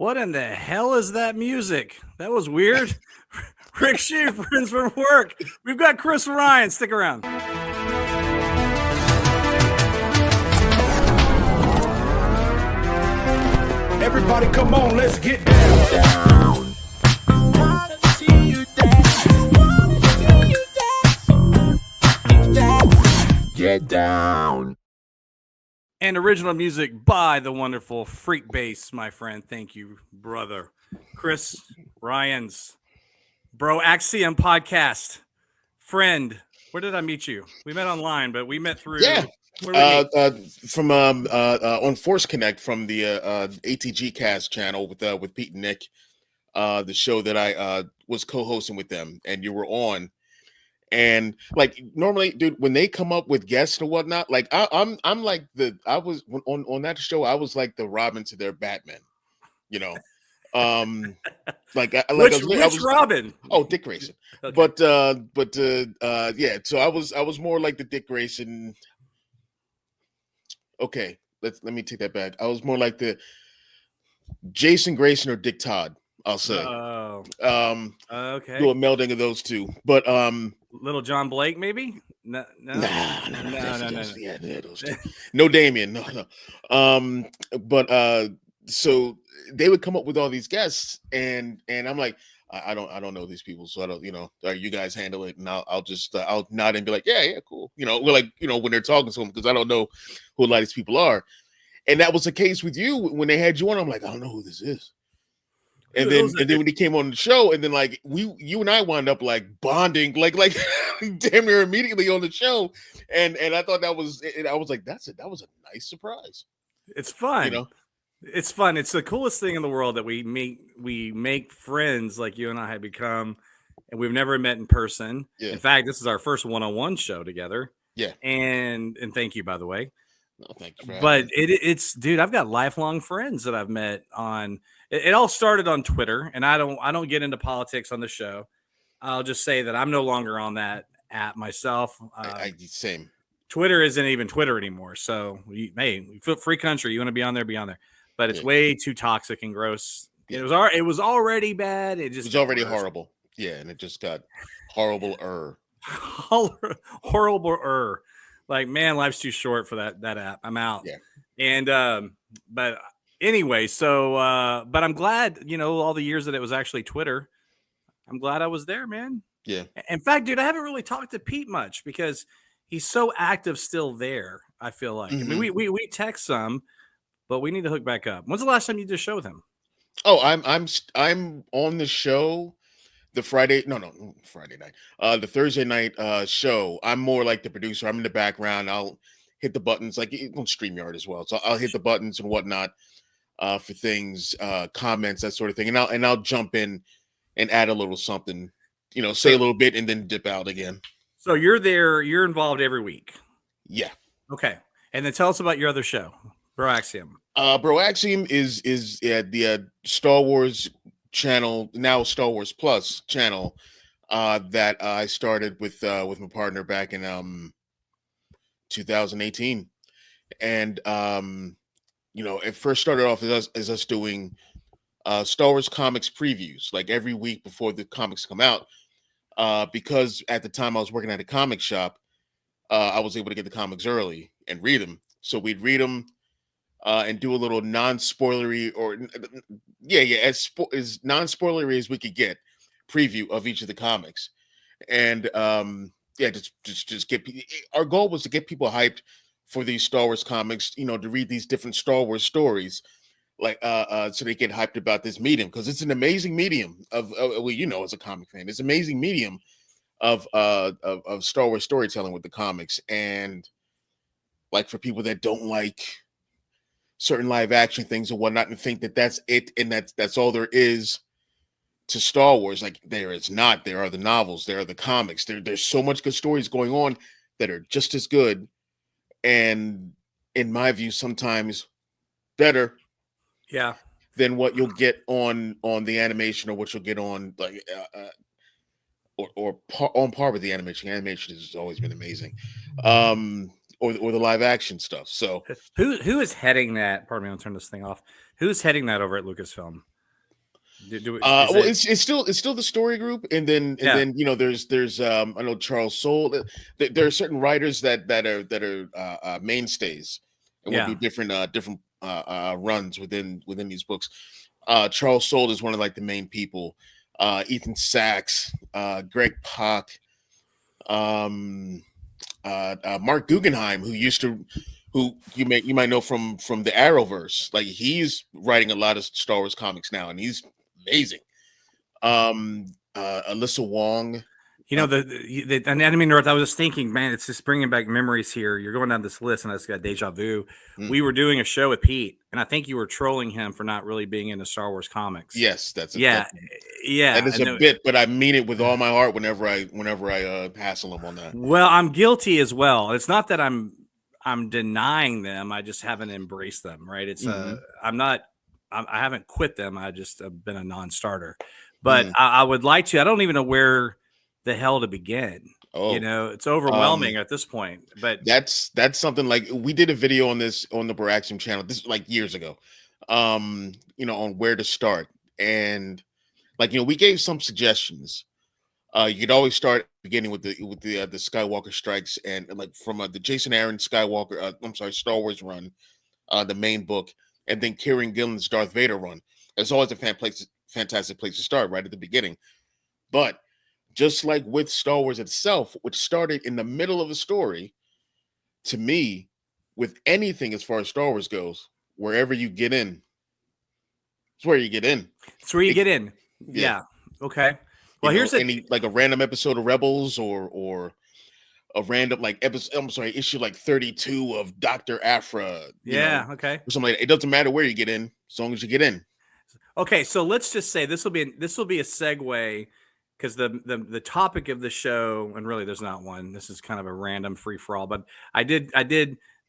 What in the hell is that music? That was weird. Rick Shew, friends from work. We've got Chris Ryons. Stick around. Everybody come on, let's get down. Get down. And original music by the wonderful Freak Bass, my friend. Thank you, brother. Chris Ryons, Broaxium Podcast. Friend, where did I meet you? We met online, but we met through... Yeah. From on Force Connect from the ATG Cast channel with Pete and Nick, the show that I was co-hosting with them, and you were on. And like normally, dude, when they come up with guests and whatnot, like I'm like I was on that show, I was like the Robin to their Batman, you know. Which Robin? Oh, Dick Grayson. Okay. But yeah. So I was more like the Dick Grayson. Okay, let me take that back. I was more like the Jason Grayson or Dick Todd, I'll say. Oh. Okay. Do a melding of those two. But Little John Blake, maybe? No. Yeah, those two. No Damien. No. But so they would come up with all these guests, and I'm like, I don't know these people, so I don't, you guys handle it, and I'll just I'll nod and be like, yeah, cool. We're like, when they're talking to them, because I don't know who a lot of these people are. And that was the case with you when they had you on. I'm like, I don't know who this is. And then when he came on the show, and then like you and I wound up like bonding, like damn near immediately on the show. And I thought that was, I was like, that was a nice surprise. It's fun. It's fun. It's the coolest thing in the world that we make friends like you and I have become, and we've never met in person. Yeah. In fact, this is our first one-on-one show together. Yeah. And thank you, by the way. No, thank you. But it's dude, I've got lifelong friends that I've met on. It all started on Twitter, and I don't get into politics on the show. I'll just say that I'm no longer on that app myself. Same. Twitter isn't even Twitter anymore. So, free country. You want to be on there, be on there. But it's way too toxic and gross. It was already bad. It was already horrible. Yeah, and it just got horrible. Horrible. Like, man, life's too short for that app. I'm out. Yeah. And but anyway, so but I'm glad, all the years that it was actually Twitter. I'm glad I was there, man. Yeah. In fact, dude, I haven't really talked to Pete much because he's so active still there, I feel like. Mm-hmm. I mean, we text some. But we need to hook back up. When's the last time you did a show with him? Oh, I'm on the show the Friday night. The Thursday night show. I'm more like the producer. I'm in the background. I'll hit the buttons like on StreamYard as well. So I'll hit the buttons and whatnot for things, comments, that sort of thing. And I'll jump in and add a little something, say a little bit and then dip out again. So you're there, you're involved every week. Yeah. Okay. And then tell us about your other show. Broaxium. Broaxium is the Star Wars channel, now Star Wars Plus channel, that I started with my partner back in 2018, and it first started off as us doing Star Wars comics previews, like every week before the comics come out, because at the time I was working at a comic shop, I was able to get the comics early and read them, so we'd read them. And do a little non-spoilery as non-spoilery as we could get preview of each of the comics. And just get, our goal was to get people hyped for these Star Wars comics, to read these different Star Wars stories, like so they get hyped about this medium, because it's an amazing medium of as a comic fan, it's an amazing medium of Star Wars storytelling with the comics. And like for people that don't like certain live action things and whatnot and think that that's it and that's all there is to Star Wars, like there is not. There are the novels, there are the comics, there's so much good stories going on that are just as good, and in my view sometimes better than what you'll get on the animation, or what you'll get on like on par with the animation. Animation has always been amazing. Or the live action stuff. So who is heading that? Pardon me, I'll turn this thing off. Who's heading that over at Lucasfilm? Well, it's still the story group, and then there's I know Charles Soule. There are certain writers that are mainstays and will do different runs within these books. Charles Soule is one of like the main people. Ethan Sachs, Greg Pak, Mark Guggenheim, who you might know from the Arrowverse. Like he's writing a lot of Star Wars comics now, and he's amazing. Alyssa Wong. And I didn't mean to interrupt. I was just thinking, man, it's just bringing back memories here. You're going down this list, and I just got deja vu. We were doing a show with Pete, and I think you were trolling him for not really being into Star Wars comics. Yes, that is a bit, but I mean it with all my heart. Whenever I hassle him on that. Well, I'm guilty as well. It's not that I'm denying them. I just haven't embraced them. Right? It's I haven't quit them. I just have been a non-starter. But I would like to. I don't even know where the hell to begin. It's overwhelming at this point. But that's something like we did a video on this on the Broaxium channel. This is like years ago. On where to start, and we gave some suggestions. You could always start beginning with the Skywalker Strikes and like from the Jason Aaron Skywalker. Star Wars run, the main book, and then Kieran Gillen's Darth Vader run. It's always a fantastic place to start right at the beginning. But just like with Star Wars itself, which started in the middle of the story, to me, with anything as far as Star Wars goes, wherever you get in, it's where you get in. It's where you get in. Yeah. Okay. Well, here's like a random episode of Rebels or a random issue like 32 of Dr. Aphra. Okay. Or something like that. It doesn't matter where you get in, as long as you get in. Okay, so let's just say this will be a segue because the topic of the show, and really there's not one. This is kind of a random free for all, but I did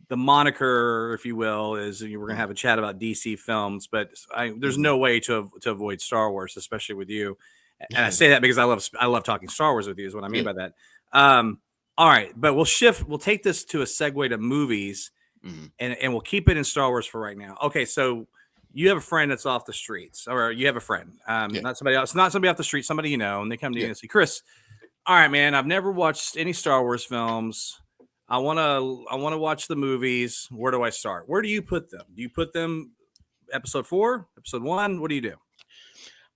the moniker, if you will, is we're gonna have a chat about DC films, but there's no way to avoid Star Wars, especially with you. And I say that because I love talking Star Wars with you is what I mean by that. All right, but we'll take this to a segue to movies, and we'll keep it in Star Wars for right now. Okay, so you have a friend that's off the streets, or you have a friend, not somebody else, not somebody off the street, somebody and they come to you and say, Chris, all right, man, I've never watched any Star Wars films. I want to watch the movies. Where do I start? Where do you put them? Do you put them episode 4, episode 1? What do you do?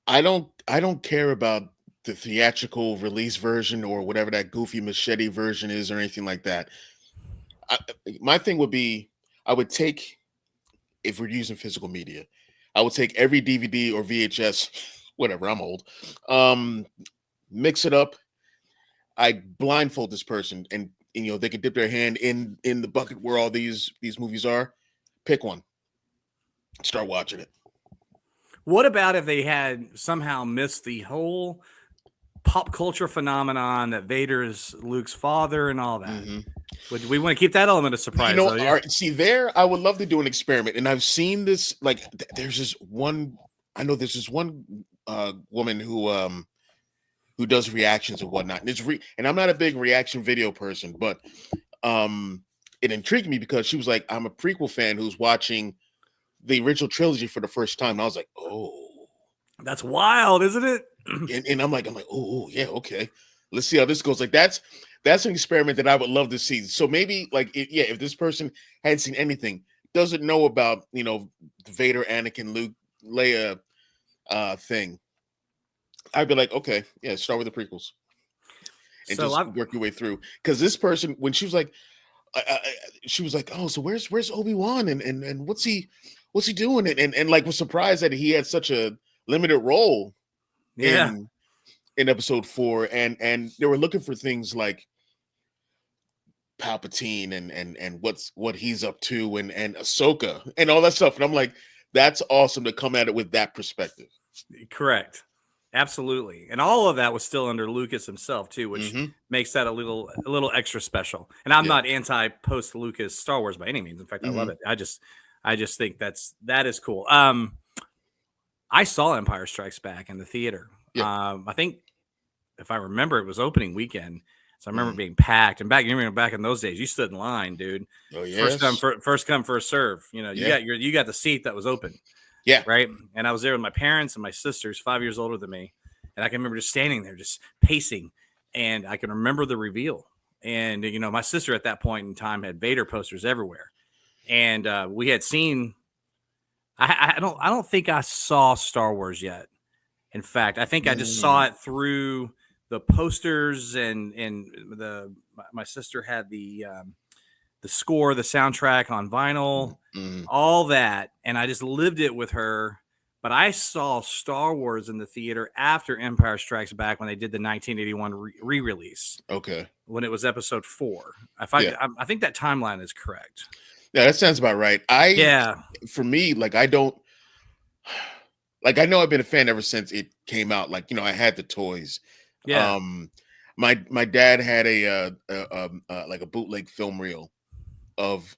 I don't care about the theatrical release version or whatever that goofy machete version is or anything like that. My thing would be, I would take, if we're using physical media, I would take every DVD or VHS, whatever, I'm old, mix it up. I blindfold this person and they can dip their hand in the bucket where all these movies are. Pick one. Start watching it. What about if they had somehow missed the whole pop culture phenomenon that Vader is Luke's father and all that? Would we want to keep that element of surprise? All right, see there, I would love to do an experiment, and I've seen this. Like, there's this one. I know there's this one woman who does reactions and whatnot, and I'm not a big reaction video person, but it intrigued me because she was like, I'm a prequel fan who's watching the original trilogy for the first time. And I was like, oh, that's wild, isn't it? And I'm like, oh yeah, okay. Let's see how this goes. Like that's an experiment that I would love to see. So maybe if this person hadn't seen anything, doesn't know about the Vader, Anakin, Luke, Leia thing, I'd be like, okay, yeah, start with the prequels and work your way through. Because this person, when she was like, oh, so where's Obi-Wan and what's he doing? And like was surprised that he had such a limited role in episode 4, and they were looking for things like Palpatine and what he's up to and Ahsoka and all that stuff. And I'm like, that's awesome to come at it with that perspective. Correct. Absolutely. And all of that was still under Lucas himself too, which makes that a little extra special. And I'm not anti post Lucas Star Wars by any means. In fact, I love it. I just think that is cool. I saw Empire Strikes Back in the theater. I think if I remember, it was opening weekend. So I remember being packed. And back in those days, you stood in line, dude. Oh yeah. First come, first serve. You got the seat that was open. Yeah. Right. And I was there with my parents and my sisters, 5 years older than me. And I can remember just standing there, just pacing. And I can remember the reveal. And, my sister at that point in time had Vader posters everywhere. And we had seen, I don't think I saw Star Wars yet. In fact, I think I just saw it through the posters and my sister had the score, the soundtrack on vinyl, all that. And I just lived it with her. But I saw Star Wars in the theater after Empire Strikes Back when they did the 1981 re-release. Okay. When it was episode 4. I think that timeline is correct. Yeah, that sounds about right. For me, I don't, I know I've been a fan ever since it came out. I had the toys. Yeah. My dad had a bootleg film reel of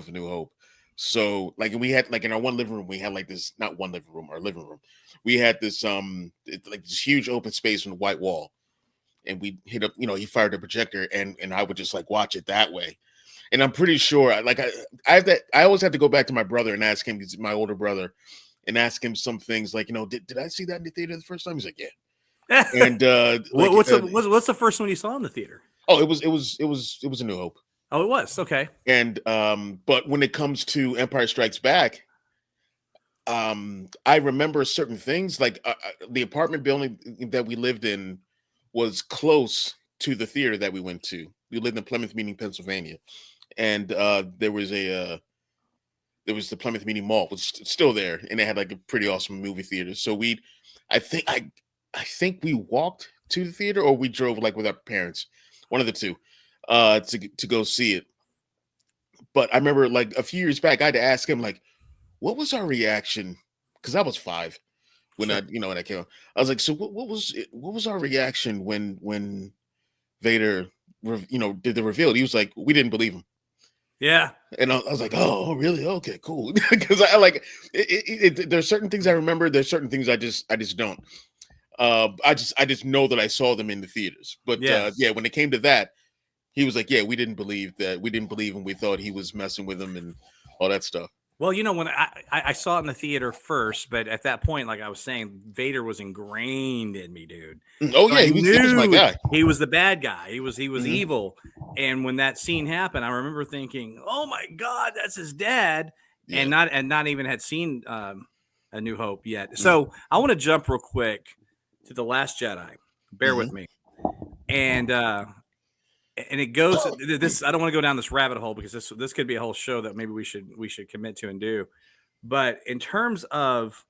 New Hope. So we had in our one living room, we had this, not one living room, our living room. We had this this huge open space on the white wall. And we hit up, he fired a projector and I would just watch it that way. And I'm pretty sure I always have to go back to my brother and ask him, he's my older brother, and ask him some things did I see that in the theater the first time? He's like, yeah. And what's the first one you saw in the theater? Oh, it was A New Hope. Oh, it was. Okay. And but when it comes to Empire Strikes Back, I remember certain things the apartment building that we lived in was close to the theater that we went to. We lived in Plymouth Meeting, Pennsylvania, and there was the Plymouth Meeting Mall was still there, and they had a pretty awesome movie theater. So I think we walked to the theater or we drove with our parents, one of the two, to go see it. But I remember a few years back, I had to ask him what was our reaction, because I was 5 when I came out. I was like, so what was our reaction when Vader did the reveal? He was like, we didn't believe him. Yeah. And I was like, oh, really? Okay, cool. Because I there's certain things I remember. There's certain things I just don't. I just know that I saw them in the theaters. But when it came to that, he was like, yeah, we didn't believe him. We thought he was messing with him and all that stuff. Well, when I saw it in the theater first, but at that point, like I was saying, Vader was ingrained in me, dude. Oh, so yeah, he was my guy. He was the bad guy. He was evil. And when that scene happened, I remember thinking, "Oh my God, that's his dad," and not even had seen A New Hope yet. So I want to jump real quick to The Last Jedi. Bear with me, and it goes this. I don't want to go down this rabbit hole because this could be a whole show that maybe we should commit to and do. But in terms of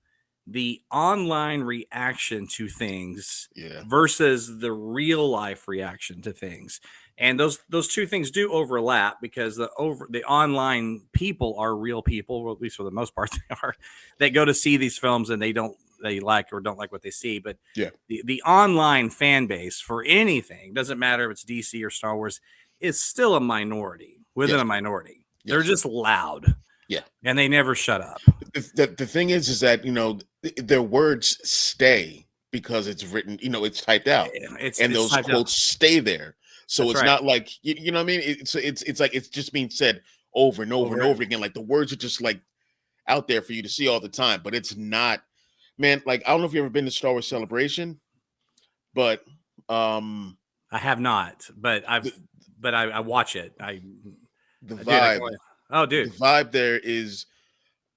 the online reaction to things versus the real life reaction to things, and those two things do overlap because the online people are real people, or at least for the most part they are, that go to see these films and they like or don't like what they see. But the online fan base for anything, doesn't matter if it's DC or Star Wars, is still a minority within a minority. They're just loud. Yeah. And they never shut up. The thing is that, their words stay because it's written, it's typed out. And those quotes stay there. So it's not like, you know what I mean? It's like it's just being said over and over and over again. Like the words are just out there for you to see all the time, but it's not. Man, I don't know if you've ever been to Star Wars Celebration, but I have not, but I watch it. The vibe. Dude. The vibe there is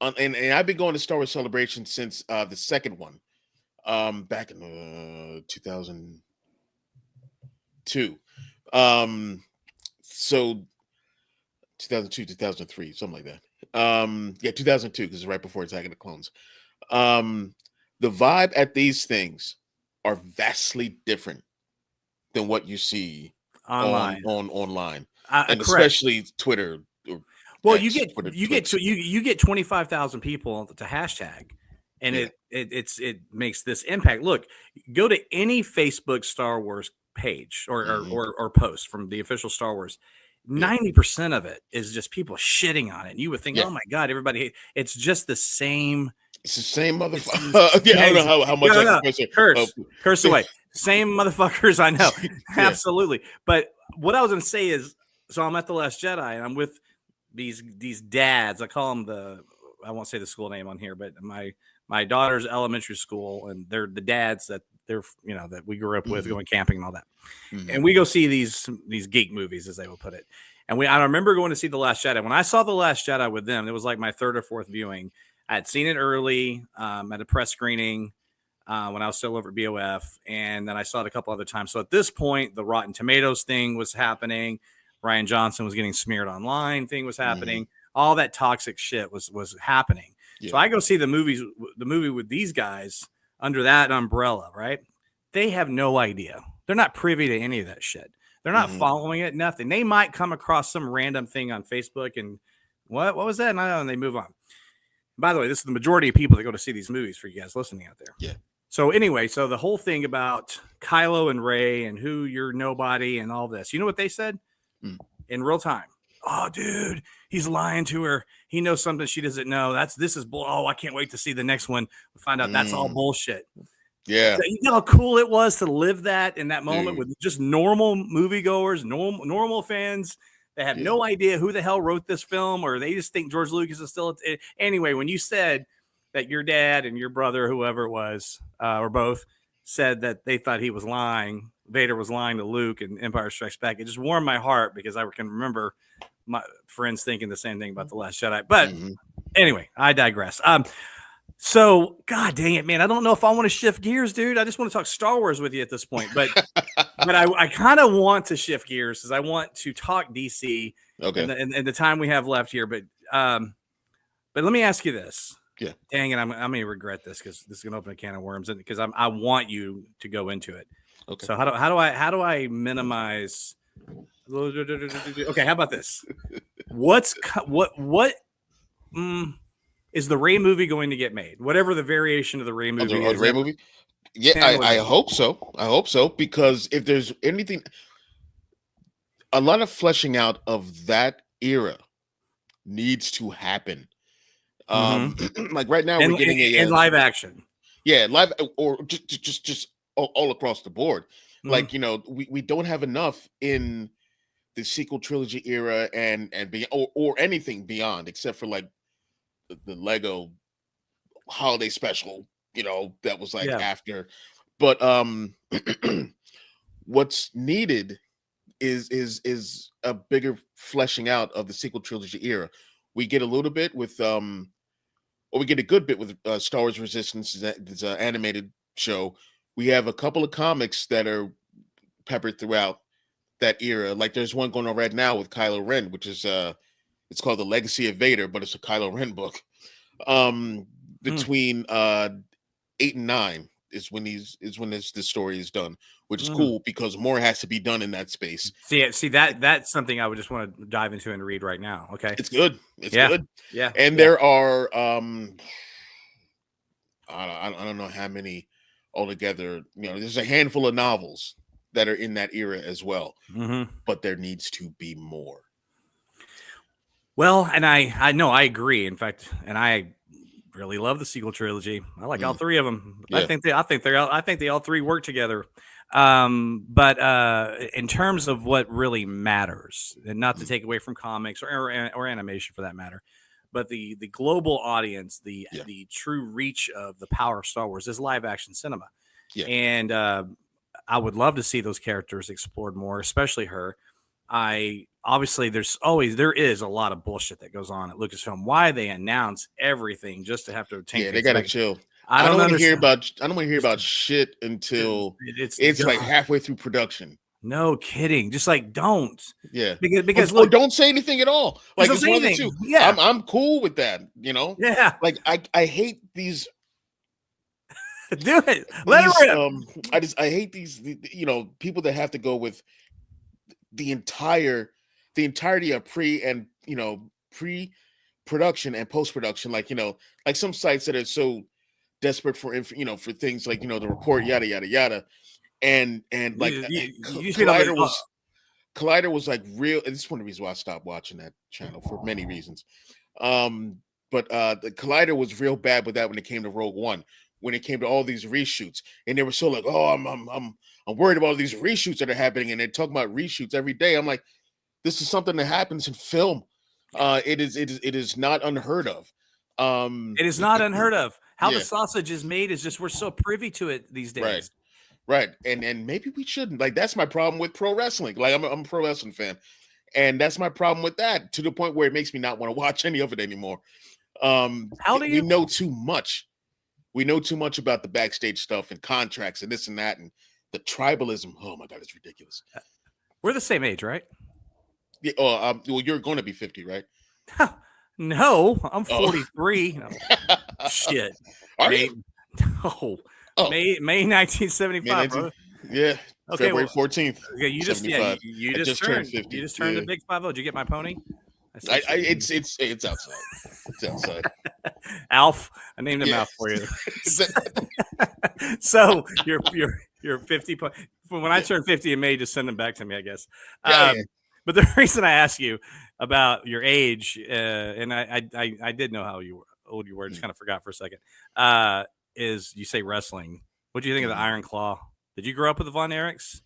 and I've been going to Star Wars Celebration since the second one. Back in 2002. So 2002, 2003, something like that. 2002, because it's right before Attack of the Clones. The vibe at these things are vastly different than what you see online, and especially Twitter. Well, you get 25,000 people to hashtag, and it makes this impact. Look, go to any Facebook Star Wars page or post from the official Star Wars. 90% of it is just people shitting on it. And you would think, oh my God, everybody, it's just the same. It's the same motherfucker. I don't know how much I can curse away. Same motherfuckers, I know. Absolutely. But what I was going to say is, so I'm at The Last Jedi and I'm with these dads. I call them I won't say the school name on here, but my daughter's elementary school, and they're the dads that that we grew up with, going camping and all that. And we go see these geek movies, as they will put it. And I remember going to see The Last Jedi. When I saw The Last Jedi with them, it was like my third or fourth viewing. I had seen it early at a press screening when I was still over at BOF, and then I saw it a couple other times. So at this point, the Rotten Tomatoes thing was happening. Ryan Johnson was getting smeared online thing was happening. All that toxic shit was happening. Yeah. So I go see the movie with these guys under that umbrella, right? They have no idea. They're not privy to any of that shit. They're not following it, nothing. They might come across some random thing on Facebook and what was that? And they move on. By the way, this is the majority of people that go to see these movies for you guys listening out there. Yeah. So anyway, so the whole thing about Kylo and Rey and who you're nobody and all this, you know what they said in real time? Oh, dude, he's lying to her. He knows something she doesn't know. This is bull. Oh, I can't wait to see the next one. We find out that's all bullshit. Yeah. So you know how cool it was to live that in that moment with just normal moviegoers, normal fans that have no idea who the hell wrote this film, or they just think George Lucas is still. Anyway, when you said that your dad and your brother, whoever it was, or both, said that they thought he was lying, Vader was lying to Luke in Empire Strikes Back, it just warmed my heart because I can remember my friends thinking the same thing about The Last Jedi. But anyway, I digress. So, God dang it, man. I don't know if I want to shift gears, dude. I just want to talk Star Wars with you at this point. But but I kind of want to shift gears because I want to talk DC and the time we have left here. But let me ask you this. Yeah. Dang it, I'm going to regret this because this is going to open a can of worms because I want you to go into it. Okay. So how do I minimize? Okay, how about this? What is the Rey movie going to get made? Whatever the variation of the Rey movie is. The Rey movie? Yeah, I hope so. I hope so, because if there's anything, a lot of fleshing out of that era needs to happen. Like right now, we're getting in live action. Yeah, live or just all across the board. Like, we don't have enough in the sequel trilogy era and beyond, or anything beyond, except for like the Lego holiday special, that was like after. But what's needed is a bigger fleshing out of the sequel trilogy era. We get a little bit with or we get a good bit with Star Wars Resistance, this animated show. We have a couple of comics that are peppered throughout that era. Like there's one going on right now with Kylo Ren, which is it's called The Legacy of Vader, but it's a Kylo Ren book. Between 8 and 9 is when this story is done, which is cool because more has to be done in that space. See that's something I would just want to dive into and read right now. Okay, it's good. It's good. Yeah, and there are I don't know how many altogether. There's a handful of novels that are in that era as well, but there needs to be more. Well, and I know I agree. In fact, and I really love the sequel trilogy. I like all three of them. Yeah. I think they all three work together. But in terms of what really matters, and not to take away from comics or animation for that matter, but the global audience, the true reach of the power of Star Wars is live action cinema. Yeah. And I would love to see those characters explored more, especially her. Obviously there is a lot of bullshit that goes on at Lucasfilm. Why they announce everything just to have to obtain. Yeah, they gotta chill. I don't want to hear about shit until it's like halfway through production. No kidding. Just like don't. Yeah. Because look, don't say anything at all. Like it's one of the two. Yeah. I'm cool with that. Yeah. Like I hate these. Do it. Let it rip. I hate these. People that have to go with the entirety of pre-production and post-production, like some sites that are so desperate for for things like the report, yada yada yada, and like Collider was like real. And this is one of the reasons why I stopped watching that channel for many reasons. But the Collider was real bad with that when it came to Rogue One, when it came to all these reshoots, and they were so like, oh, I'm worried about all these reshoots that are happening, and they're talking about reshoots every day. I'm like, this is something that happens in film. It is not unheard of. It is not unheard of. How the Yeah. sausage is made is just we're so privy to it these days. Right. And maybe we shouldn't. Like, that's my problem with pro wrestling. Like, I'm a pro wrestling fan, and that's my problem with that, to the point where it makes me not want to watch any of it anymore. How do We you? know too much. We know too much about the backstage stuff and contracts and this and that and the tribalism. Oh my God, it's ridiculous. We're the same age, right? Yeah. Well, you're going to be 50, right? No, I'm Oh. 43. No. Shit. Are May, you? no. Oh. May 1975, bro. Yeah. Okay, February well, 14th. Okay, you just 75. you I just just turned turned 50. You just turned Yeah. the big 50. Did you get my pony? It's outside. It's outside. Alf. I named him Yeah. Alf for you. So you're 50. When I turn 50 in May, just send them back to me, I guess. Yeah. But the reason I ask you about your age, and I did know how old you were, just kind of forgot for a second, is you say wrestling. What do you think of the Iron Claw? Did you grow up with the Von Erichs?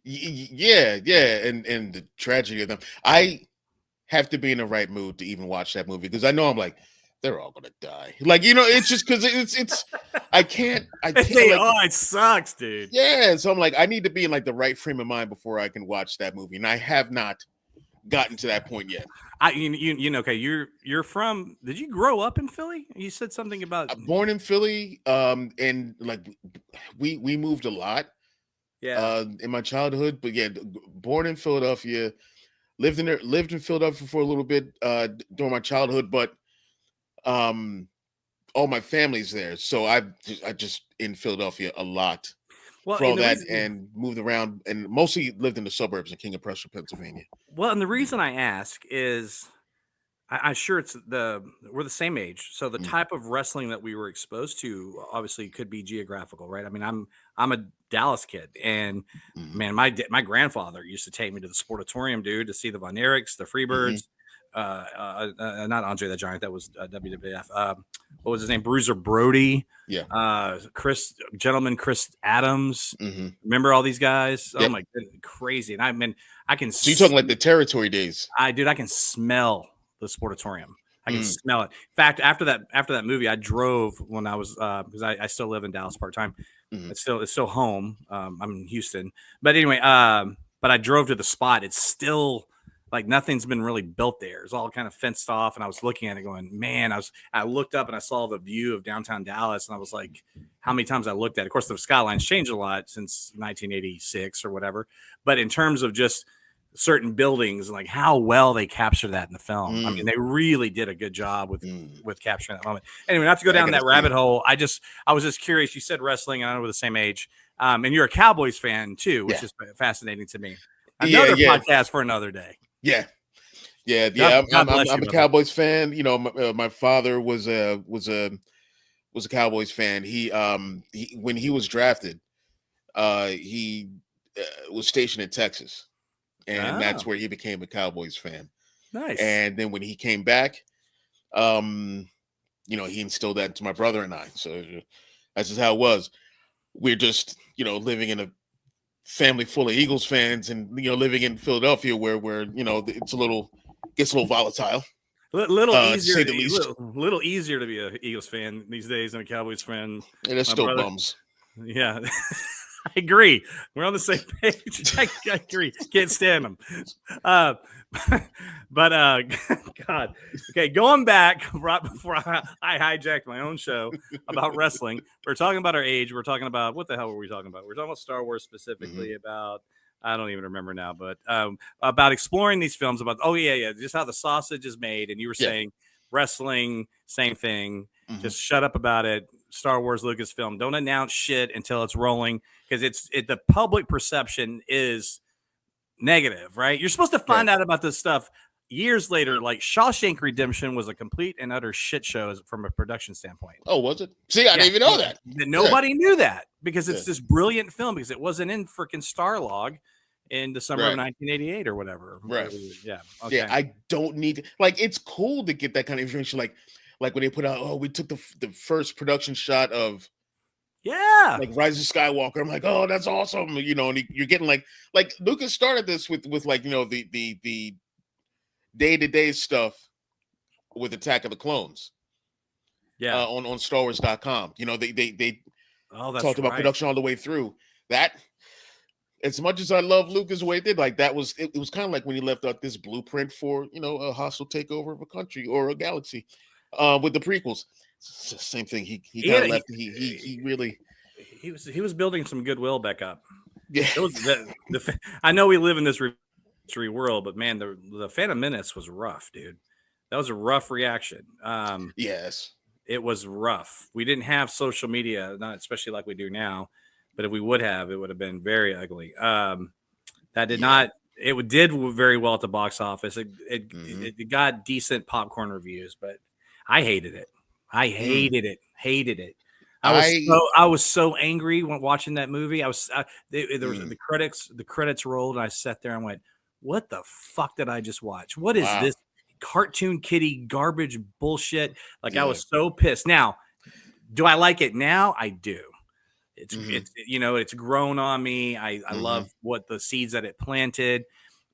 Yeah, and the tragedy of them. I have to be in the right mood to even watch that movie, because I know I'm like, they're all gonna die. Like, it's just because it's I can't It sucks, dude. Yeah, so I'm like, I need to be in like the right frame of mind before I can watch that movie, and I have not gotten to that point yet. Okay, you're from. Did you grow up in Philly? You said something about Born in Philly, and like we moved a lot, in my childhood, but yeah, born in Philadelphia, lived in Philadelphia for a little bit during my childhood, but all my family's there, so I just in Philadelphia a lot for all that, and moved around, and mostly lived in the suburbs in King of Prussia, Pennsylvania. Well, and the reason I ask is I'm sure we're the same age, so the type of wrestling that we were exposed to obviously could be geographical, right? I mean, I'm a Dallas kid, and man, my grandfather used to take me to the Sportatorium, dude, to see the Von Erichs, the Freebirds, not Andre the Giant, that was WWF. What was his name? Bruiser Brody. Yeah. Chris Adams. Remember all these guys? Yep. Oh my goodness, crazy! And I can. So you're talking like the territory days? I can smell the Sportatorium. I can smell it. In fact, after that movie, I drove when I was because I still live in Dallas part time. It's still home. I'm in Houston, but anyway, but I drove to the spot. It's still like nothing's been really built there. It's all kind of fenced off, and I was looking at it, going, man. I looked up and I saw the view of downtown Dallas, and I was like, how many times I looked at it. Of course, the skyline's changed a lot since 1986 or whatever, but in terms of just certain buildings and like how well they capture that in the film. I mean, they really did a good job with capturing that moment. Anyway, not to go down that rabbit hole. I was just curious. You said wrestling, and I know we're the same age. And you're a Cowboys fan too, which is fascinating to me. Another podcast for another day. Yeah. God I'm a Cowboys fan. My father was a Cowboys fan. He when he was drafted, he was stationed in Texas. And that's where he became a Cowboys fan. Nice. And then when he came back, he instilled that into my brother and I. So that's just how it was. We're just, living in a family full of Eagles fans, and living in Philadelphia where it's gets a little volatile. Little easier, to say the least. Little easier to be an Eagles fan these days than a Cowboys fan. And it's still bums. Yeah. I agree. We're on the same page. I agree. Can't stand them. But God. Okay, going back right before I hijacked my own show about wrestling. We're talking about our age. We're talking about what the hell were we talking about? We're talking about Star Wars specifically, about I don't even remember now, but about exploring these films about just how the sausage is made. And you were saying wrestling, same thing. Just shut up about it. Star Wars, Lucasfilm, don't announce shit until it's rolling, because the public perception is negative, right? You're supposed to find out about this stuff years later. Like Shawshank Redemption was a complete and utter shit show from a production standpoint. Oh, was it? See, I didn't even know that. Nobody knew that, because it's this brilliant film, because it wasn't in freaking Starlog in December of 1988 or whatever. Right. Yeah. Okay. Yeah, I don't need it's cool to get that kind of information. Like when they put out, we took the first production shot of like Rise of Skywalker. I'm like, oh, that's awesome. And you're getting like Lucas started this with the day-to-day stuff with Attack of the Clones. Yeah. on StarWars.com. You know, they Oh, that's talked about right. production all the way through. That, as much as I love Lucas the way it did, like that was it was kind of like when he left out this blueprint for, you know, a hostile takeover of a country or a galaxy, with the prequels. It's the same thing. He He kind had of he, left. He really, he was building some goodwill back up. yeah. It was I know we live in this history world, but man, the Phantom Menace was rough, dude. That was a rough reaction. Yes. It was rough. We didn't have social media, not especially like we do now, but if we would have, it would have been very ugly. That did not. It did very well at the box office. It got decent popcorn reviews, but I hated it. I hated it. Hated it. I was so angry when watching that movie. There was the credits rolled, and I sat there and went, "What the fuck did I just watch? What is this cartoon kitty garbage bullshit?" Like I was so pissed. Now, do I like it now? I do. It's you know, it's grown on me. I love what the seeds that it planted,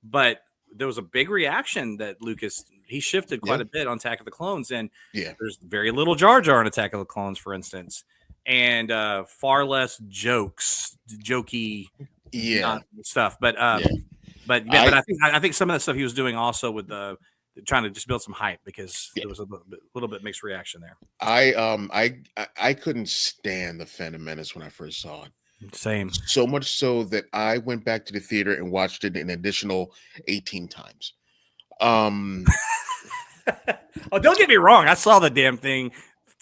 but there was a big reaction that Lucas he shifted quite a bit on Attack of the Clones, and there's very little Jar Jar in Attack of the Clones, for instance, and far less jokey stuff. But I think some of the stuff he was doing also with the trying to just build some hype because there was a little bit mixed reaction there. I couldn't stand the Phantom Menace when I first saw it. Same. So much so that I went back to the theater and watched it an additional 18 times. Oh, don't get me wrong. I saw the damn thing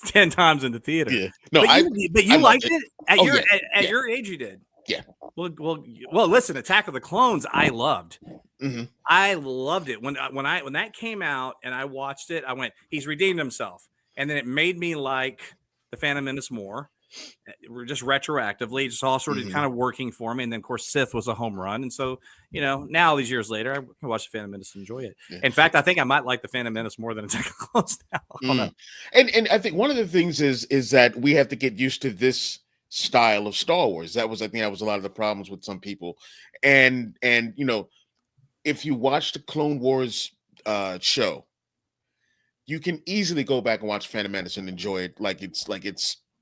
10 times in the theater. Yeah. No, but you liked it at Yeah. your age. You did. Yeah. Well. Listen, Attack of the Clones, I loved. Mm-hmm. I loved it when that came out and I watched it. I went, he's redeemed himself, and then it made me like the Phantom Menace more. We're just retroactively, just all sort of kind of working for me. And then, of course, Sith was a home run, and so now these years later, I can watch the Phantom Menace and enjoy it. Yeah. In fact, I think I might like the Phantom Menace more than Attack of the Clones now. I don't know. And I think one of the things is that we have to get used to this style of Star Wars. I think that was a lot of the problems with some people, and if you watch the Clone Wars show, you can easily go back and watch Phantom Menace and enjoy it like it's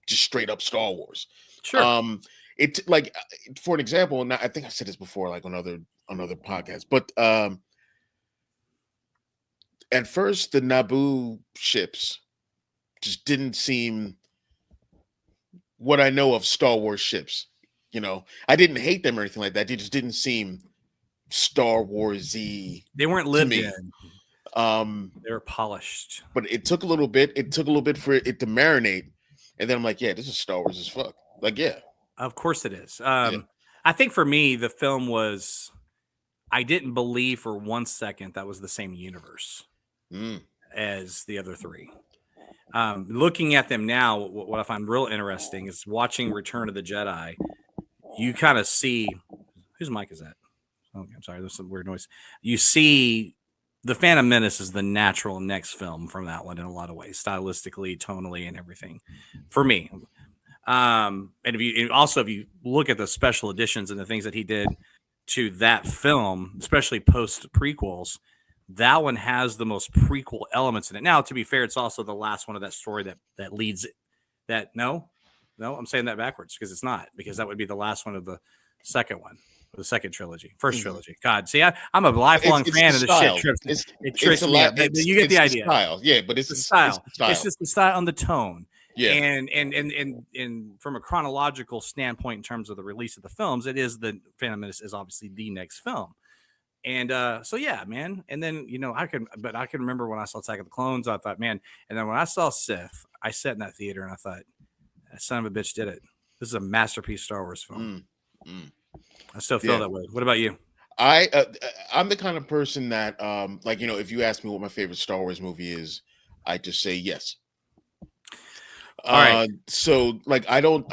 just straight up Star Wars. Sure. It's like, for an example, and I think I said this before, like on other podcasts, but at first the Naboo ships just didn't seem what I know of Star Wars ships. I didn't hate them or anything like that. They just didn't seem Star Wars-y. They weren't lived in. They were polished. But it took a little bit. It took a little bit for it to marinate. And then I'm like, yeah, this is Star Wars as fuck. Like, yeah. Of course it is. I think for me, the film was, I didn't believe for 1 second that was the same universe as the other three. Looking at them now, what I find real interesting is watching Return of the Jedi. You kind of see, whose mic is that? Oh, I'm sorry, there's some weird noise. You see the Phantom Menace is the natural next film from that one in a lot of ways, stylistically, tonally, and everything for me. And if you look at the special editions and the things that he did to that film, especially post prequels, that one has the most prequel elements in it. Now, to be fair, it's also the last one of that story that leads it. No, I'm saying that backwards because it's not, because that would be the last one of the second one. The second trilogy, first trilogy. God, see, I'm a lifelong fan of the shit. It tricks me up. You get the idea. Style. Yeah, but it's the style. It's just the style and the tone. Yeah, and from a chronological standpoint, in terms of the release of the films, it is the Phantom Menace is obviously the next film. And so yeah, man. And then I can remember when I saw Attack of the Clones, I thought, man. And then when I saw Sith, I sat in that theater and I thought, that son of a bitch did it. This is a masterpiece Star Wars film. I still feel that way. What about you? I'm the kind of person that if you ask me what my favorite Star Wars movie is, I just say yes. All right. So like I love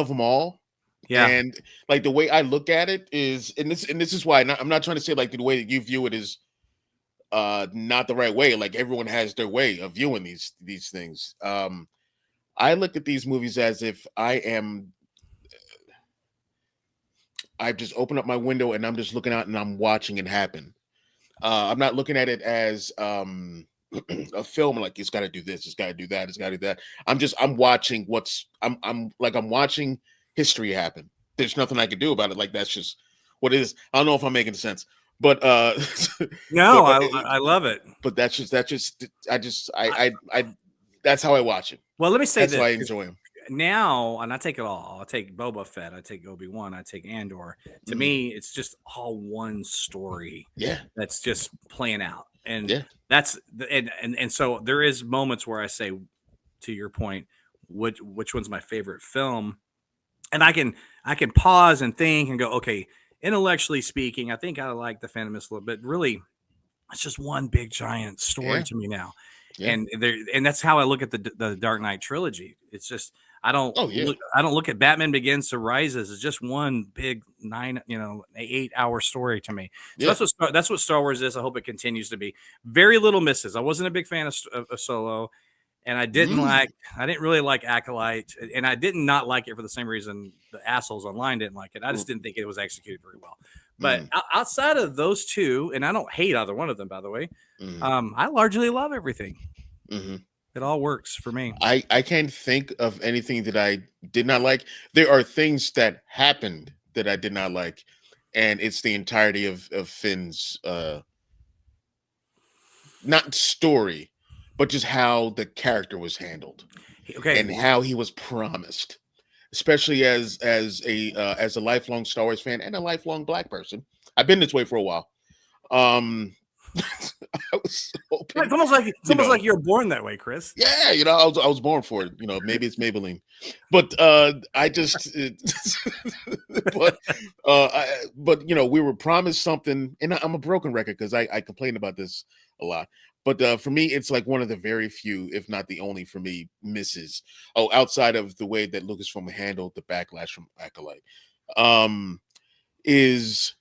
them all. Yeah. And like the way I look at it is, and this is why I'm not trying to say like the way that you view it is not the right way. Like everyone has their way of viewing these things. I look at these movies as if I've just opened up my window and I'm just looking out and I'm watching it happen. I'm not looking at it as a film, like it's got to do this, it's got to do that, it's got to do that. I'm watching I'm watching history happen. There's nothing I can do about it. Like that's just what it is. I don't know if I'm making sense, but No, but, I love it. but that's that's how I watch it. Well, let me say That's this. why I enjoy him. Now, and I take it all. I take Boba Fett. I take Obi-Wan. I take Andor. To me, it's just all one story. Yeah. That's just playing out. And Yeah. that's and so there is moments where I say, to your point, which one's my favorite film, and I can pause and think and go, okay, intellectually speaking, I think I like The Phantom Menace a little bit. Really, it's just one big giant story to me now. Yeah. And that's how I look at the Dark Knight trilogy. It's just I don't look at Batman Begins to Rises as just one big 8-hour story to me. So that's what Star Wars is. I hope it continues to be. Very little misses. I wasn't a big fan of Solo, and I didn't really like Acolyte, and I did not like it for the same reason the assholes online didn't like it. I just didn't think it was executed very well. But outside of those two, and I don't hate either one of them, by the way, I largely love everything. It all works for me. I can't think of anything that I did not like. There are things that happened that I did not like, and it's the entirety of Finn's not story, but just how the character was handled, and how he was promised, especially as a lifelong Star Wars fan and a lifelong Black person. I've been this way for a while. I was hoping, it's almost like you're born that way, Chris. Yeah, I was born for it. Maybe it's Maybelline, but I just, but we were promised something, and I'm a broken record because I complain about this a lot. But for me, it's like one of the very few, if not the only, for me, misses. Oh, outside of the way that Lucasfilm handled the backlash from Acolyte, is.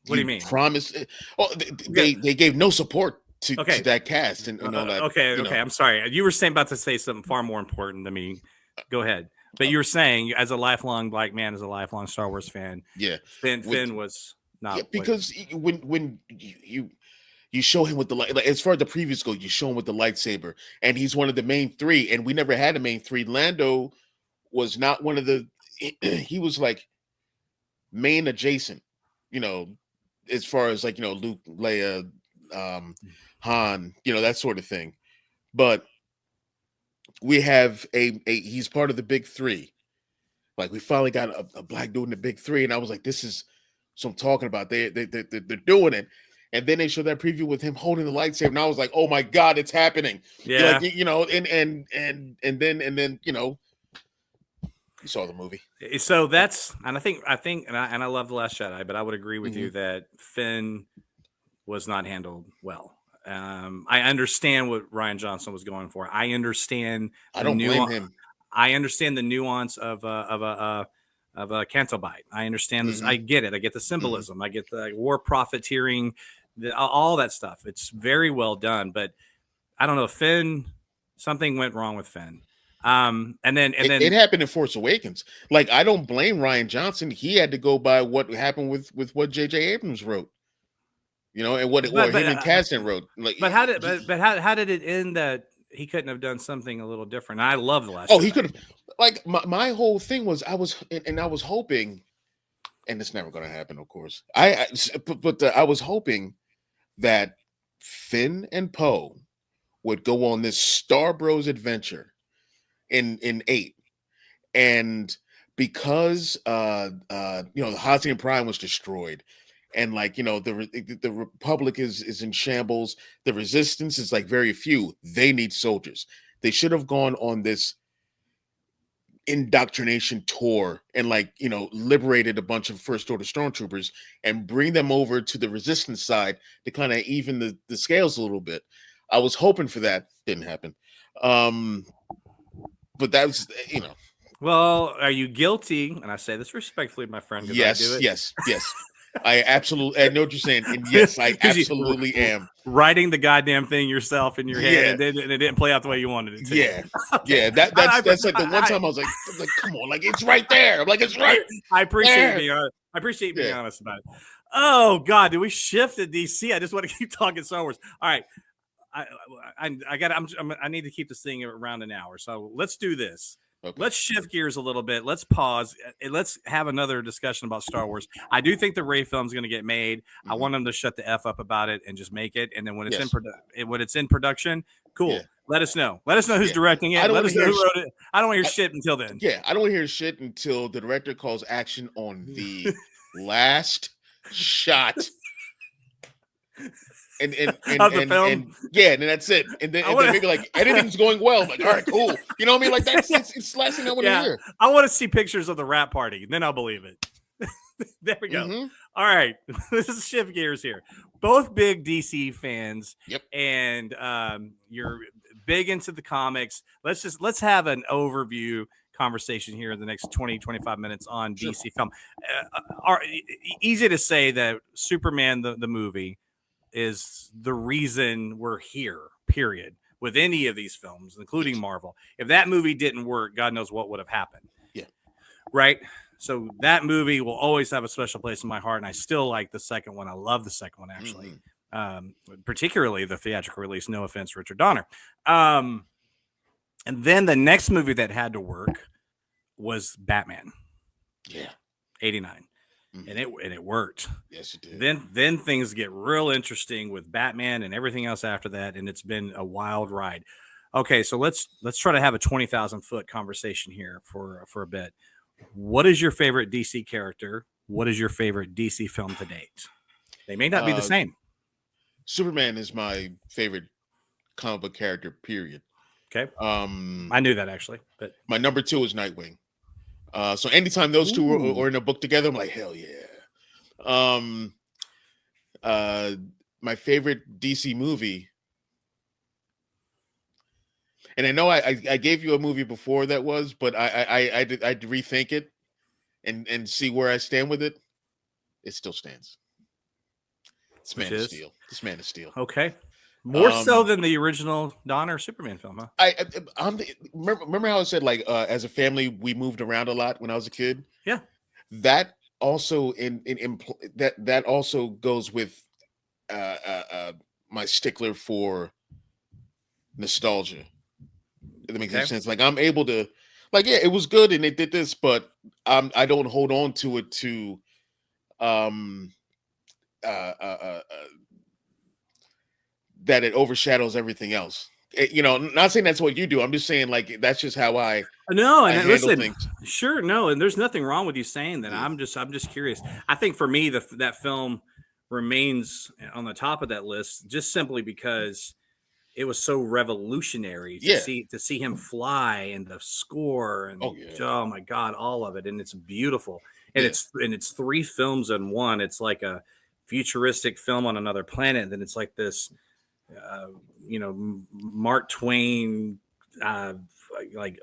What do you mean? Promise? Oh, they gave no support to that cast and all that. Okay. I'm sorry. You were about to say something far more important than me. Go ahead. But you were saying, as a lifelong Black man, as a lifelong Star Wars fan, Finn was not. Yeah, because when you show him with the light, like, as far as the previous go, you show him with the lightsaber, and he's one of the main three, and we never had a main three. Lando was not one of the. He was like main adjacent, as far as like Luke, Leia, Han, that sort of thing. But we have he's part of the big three. Like we finally got a Black dude in the big three, and I was like, this is what I'm talking about. They're doing it. And then they showed that preview with him holding the lightsaber, and I was like, oh my God, it's happening. Yeah. Like, and then you saw the movie. So that's, and I think, and I love The Last Jedi, but I would agree with you that Finn was not handled well. I understand what Rian Johnson was going for. I understand. I don't blame him. I understand the nuance of a Canto Bight. I understand this. I get it. I get the symbolism. I get the war profiteering, all that stuff. It's very well done, but I don't know. Finn, something went wrong with Finn. And then it happened in Force Awakens. Like, I don't blame Rian Johnson. He had to go by what happened with what J.J. Abrams wrote, and what him and Kasdan wrote. Like, but how did it end that he couldn't have done something a little different? I love The Last. Oh, he could have. Like, my whole thing was I was hoping, and it's never going to happen, of course. I was hoping that Finn and Poe would go on this Star Bros adventure in 8, and because the Haitian Prime was destroyed, and the Republic is in shambles, the Resistance is like very few. They need soldiers. They should have gone on this indoctrination tour and liberated a bunch of First Order stormtroopers and bring them over to the Resistance side to kind of even the scales a little bit. I was hoping for that. Didn't happen. But that was, Well, are you guilty? And I say this respectfully, my friend. Yes. I know what you're saying. And yes, I absolutely am. Writing the goddamn thing yourself in your head, and it didn't play out the way you wanted it to. Yeah. That's like the one time I was like, come on, like it's right there. I'm like, it's right. I appreciate being honest. I appreciate being honest about it. Oh God, did we shift to DC? I just want to keep talking Star Wars. All right. I need to keep this thing around an hour. So let's do this. Okay. Let's shift gears a little bit. Let's pause. And let's have another discussion about Star Wars. I do think the Rey film is going to get made. I want them to shut the F up about it and just make it. And then when it's in production, cool. Yeah. Let us know. Let us know who's directing it. Let us know who wrote it. I don't want to hear shit until then. Yeah, I don't want to hear shit until the director calls action on the last shot. And Of the film? and then that's it. And then maybe like editing's going well. I'm like, all right, cool. You know what I mean? Like it's the last thing I want to hear. I want to see pictures of the rap party, then I'll believe it. There we go. Mm-hmm. All right, let's shift gears here. Both big DC fans. Yep. And you're big into the comics. Let's have an overview conversation here in the next 20-25 minutes on DC film. Easy to say that Superman the movie is the reason we're here, period, with any of these films, including Marvel. If that movie didn't work, God knows what would have happened. Yeah. Right? So that movie will always have a special place in my heart, and I still like the second one. I love the second one, actually. Particularly the theatrical release, no offense, Richard Donner. And then the next movie that had to work was Batman. Yeah. 89. And it worked. Yes, it did. Then things get real interesting with Batman and everything else after that, and it's been a wild ride. Okay, so let's try to have a 20,000-foot conversation here for a bit. What is your favorite DC character? What is your favorite DC film to date? They may not be the same. Superman is my favorite comic book character, period. Okay. I knew that actually, but my number 2 is Nightwing. So anytime those two are in a book together, I'm like, hell yeah. My favorite DC movie, and I know I gave you a movie before that was, but I'd rethink it and see where I stand with it. It still stands. It's Man of Steel. It's Man of Steel. Okay. More so than the original Donner Superman film, huh? Remember how I said, like, as a family we moved around a lot when I was a kid. Yeah, that also that also goes with my stickler for nostalgia. That makes any sense. Like I'm able to, like, yeah, it was good and it did this, but I don't hold on to it to that it overshadows everything else. Not saying that's what you do. I'm just saying, like, that's just how I listen, things. Sure, no, and there's nothing wrong with you saying that. I'm just curious. I think for me, that film remains on the top of that list just simply because it was so revolutionary to see him fly and the score and oh my God, all of it, and it's beautiful. And it's 3 films in one. It's like a futuristic film on another planet, and then it's like this Mark Twain like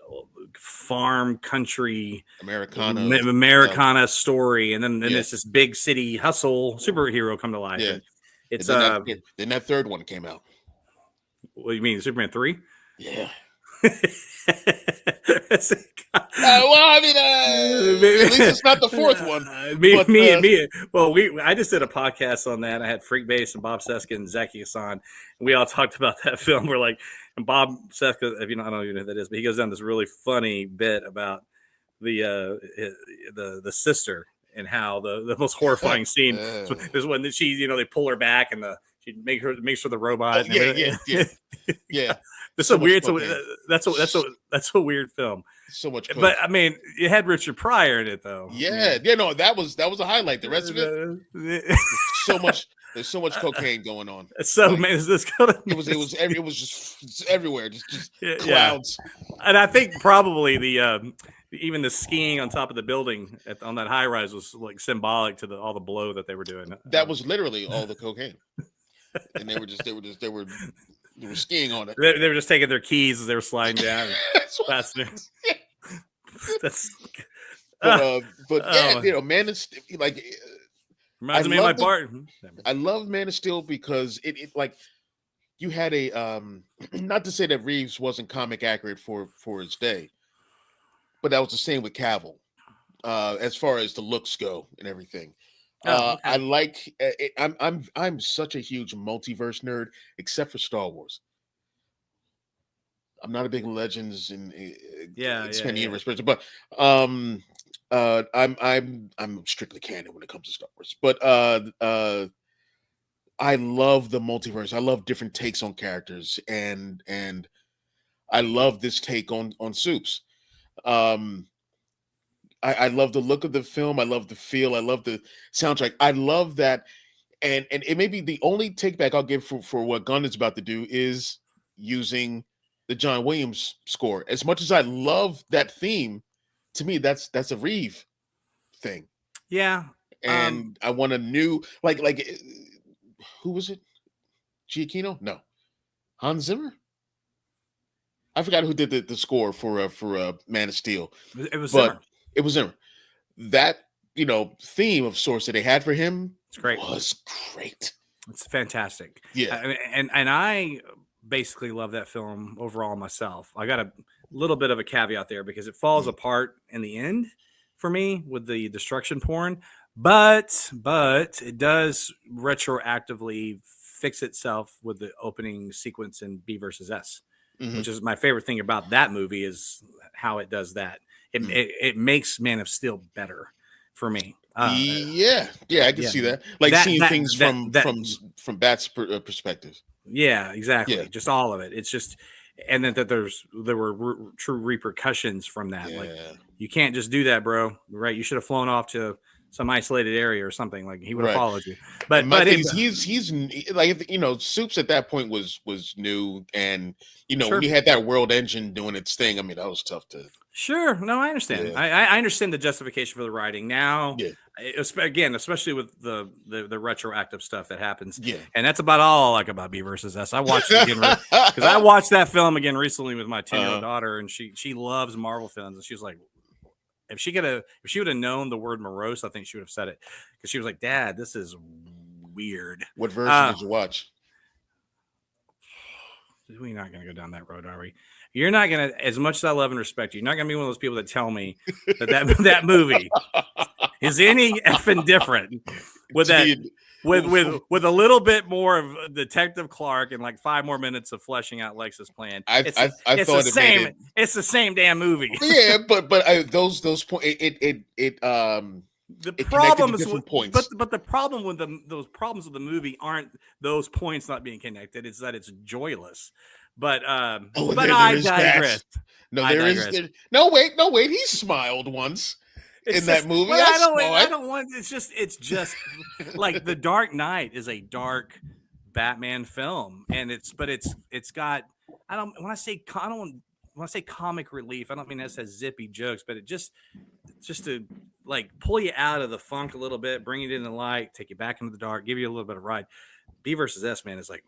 farm country Americana story, and then it's this big city hustle superhero come to life. Yeah. It's then that third one came out. What do you mean, Superman 3? Yeah. Well, I mean, at least it's not the fourth one. I just did a podcast on that. I had Freak Bass and Bob Seska and Zaki Hassan, and we all talked about that film. We're like, and Bob Seska, I don't even know who that is, but he goes down this really funny bit about the sister and how the most horrifying scene is when she, they pull her back and she makes her the robot. Yeah. That's a weird film. So much coke. But I mean, it had Richard Pryor in it, though. No, that was a highlight. The rest of it, there's so much cocaine going on. So like, man, is this gonna? It was just everywhere, just clouds. And I think probably even the skiing on top of the building on that high rise was like symbolic to all the blow that they were doing. That was literally all the cocaine, and they were skiing on it. They were just taking their keys as they were sliding down. Man of Steel, like, reminds me of my part. I love Man of Steel because it like you had a not to say that Reeves wasn't comic accurate for his day, but that was the same with Cavill as far as the looks go and everything. Oh, I okay. like. I'm such a huge multiverse nerd, except for Star Wars. I'm not a big Legends and Yeah, yeah, expanding yeah. universe person, but um, I'm strictly canon when it comes to Star Wars. But I love the multiverse. I love different takes on characters, and I love this take on Soups. Um, I love the look of the film. I love the feel. I love the soundtrack. I love that, and it may be the only take back I'll give for what Gunn is about to do is using the John Williams score. As much as I love that theme, to me that's a Reeve thing, Yeah. and I want a new who was it? Giacchino? No, Hans Zimmer. I forgot who did the score for Man of Steel, It was but Zimmer. it was Zimmer. That theme of sorts that they had for him It's great. was great. It's fantastic. Yeah. And I basically love that film overall myself. I got a little bit of a caveat there because it falls apart in the end for me with the destruction porn, but it does retroactively fix itself with the opening sequence in B versus S, which is my favorite thing about that movie is how it does that. It makes Man of Steel better for me. Yeah, I can see that. Like seeing things from Bat's perspective. Yeah, exactly. Yeah. Just all of it. It's just, and then that there were true repercussions from that. Yeah. Like you can't just do that, bro. Right? You should have flown off to some isolated area or something. Like he would have followed you. But he's like Soups at that point was new, and when you had that World Engine doing its thing, I mean that was tough to. Sure. No, I understand. Yeah. I understand the justification for the writing now. Yeah. Again, especially with the retroactive stuff that happens. Yeah. And that's about all I like about B versus S. I watched it again because I watched that film again recently with my 10-year-old daughter, and she loves Marvel films, and she was like, if she would have known the word morose, I think she would have said it because she was like, "Dad, this is weird." What version did you watch? We're not going to go down that road, are we? You're not going to, as much as I love and respect you, you're not going to be one of those people that tell me that movie is any effing different with that with a little bit more of Detective Clark and like 5 more minutes of fleshing out Lex's plan. It's the same. It's the same damn movie. Yeah, but those points the problem is points. But the problem with those problems with the movie aren't those points not being connected. It's that it's joyless. But I digress. No, there is. No, wait. He smiled once in that movie. I don't want. It's just like The Dark Knight is a dark Batman film, and it's got. When I say comic relief, I don't mean that as zippy jokes, but it just to like pull you out of the funk a little bit, bring you into the light, take you back into the dark, give you a little bit of ride. B versus S, man, is like.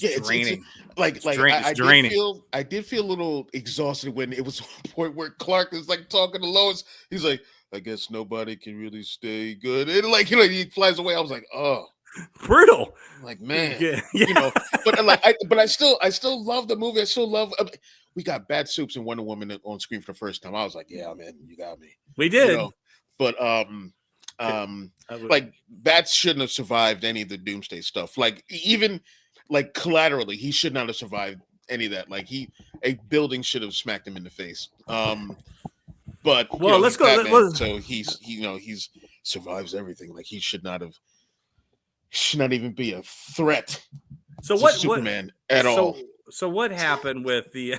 It's draining. It's draining. I did feel a little exhausted when it was a point where Clark is like talking to Lois. He's like, I guess nobody can really stay good. And he flies away. I was like, oh, brutal. Like, man, yeah. But I still love the movie. I still love. We got Bad Soups and Wonder Woman on screen for the first time. I was like, yeah, man, you got me. We did. But like Bats shouldn't have survived any of the Doomsday stuff. Like even. Like collaterally, he should not have survived any of that. Like a building should have smacked him in the face. But let's go. Batman, so he's survives everything. Like he should not even be a threat. So what Superman at all? So what happened with the?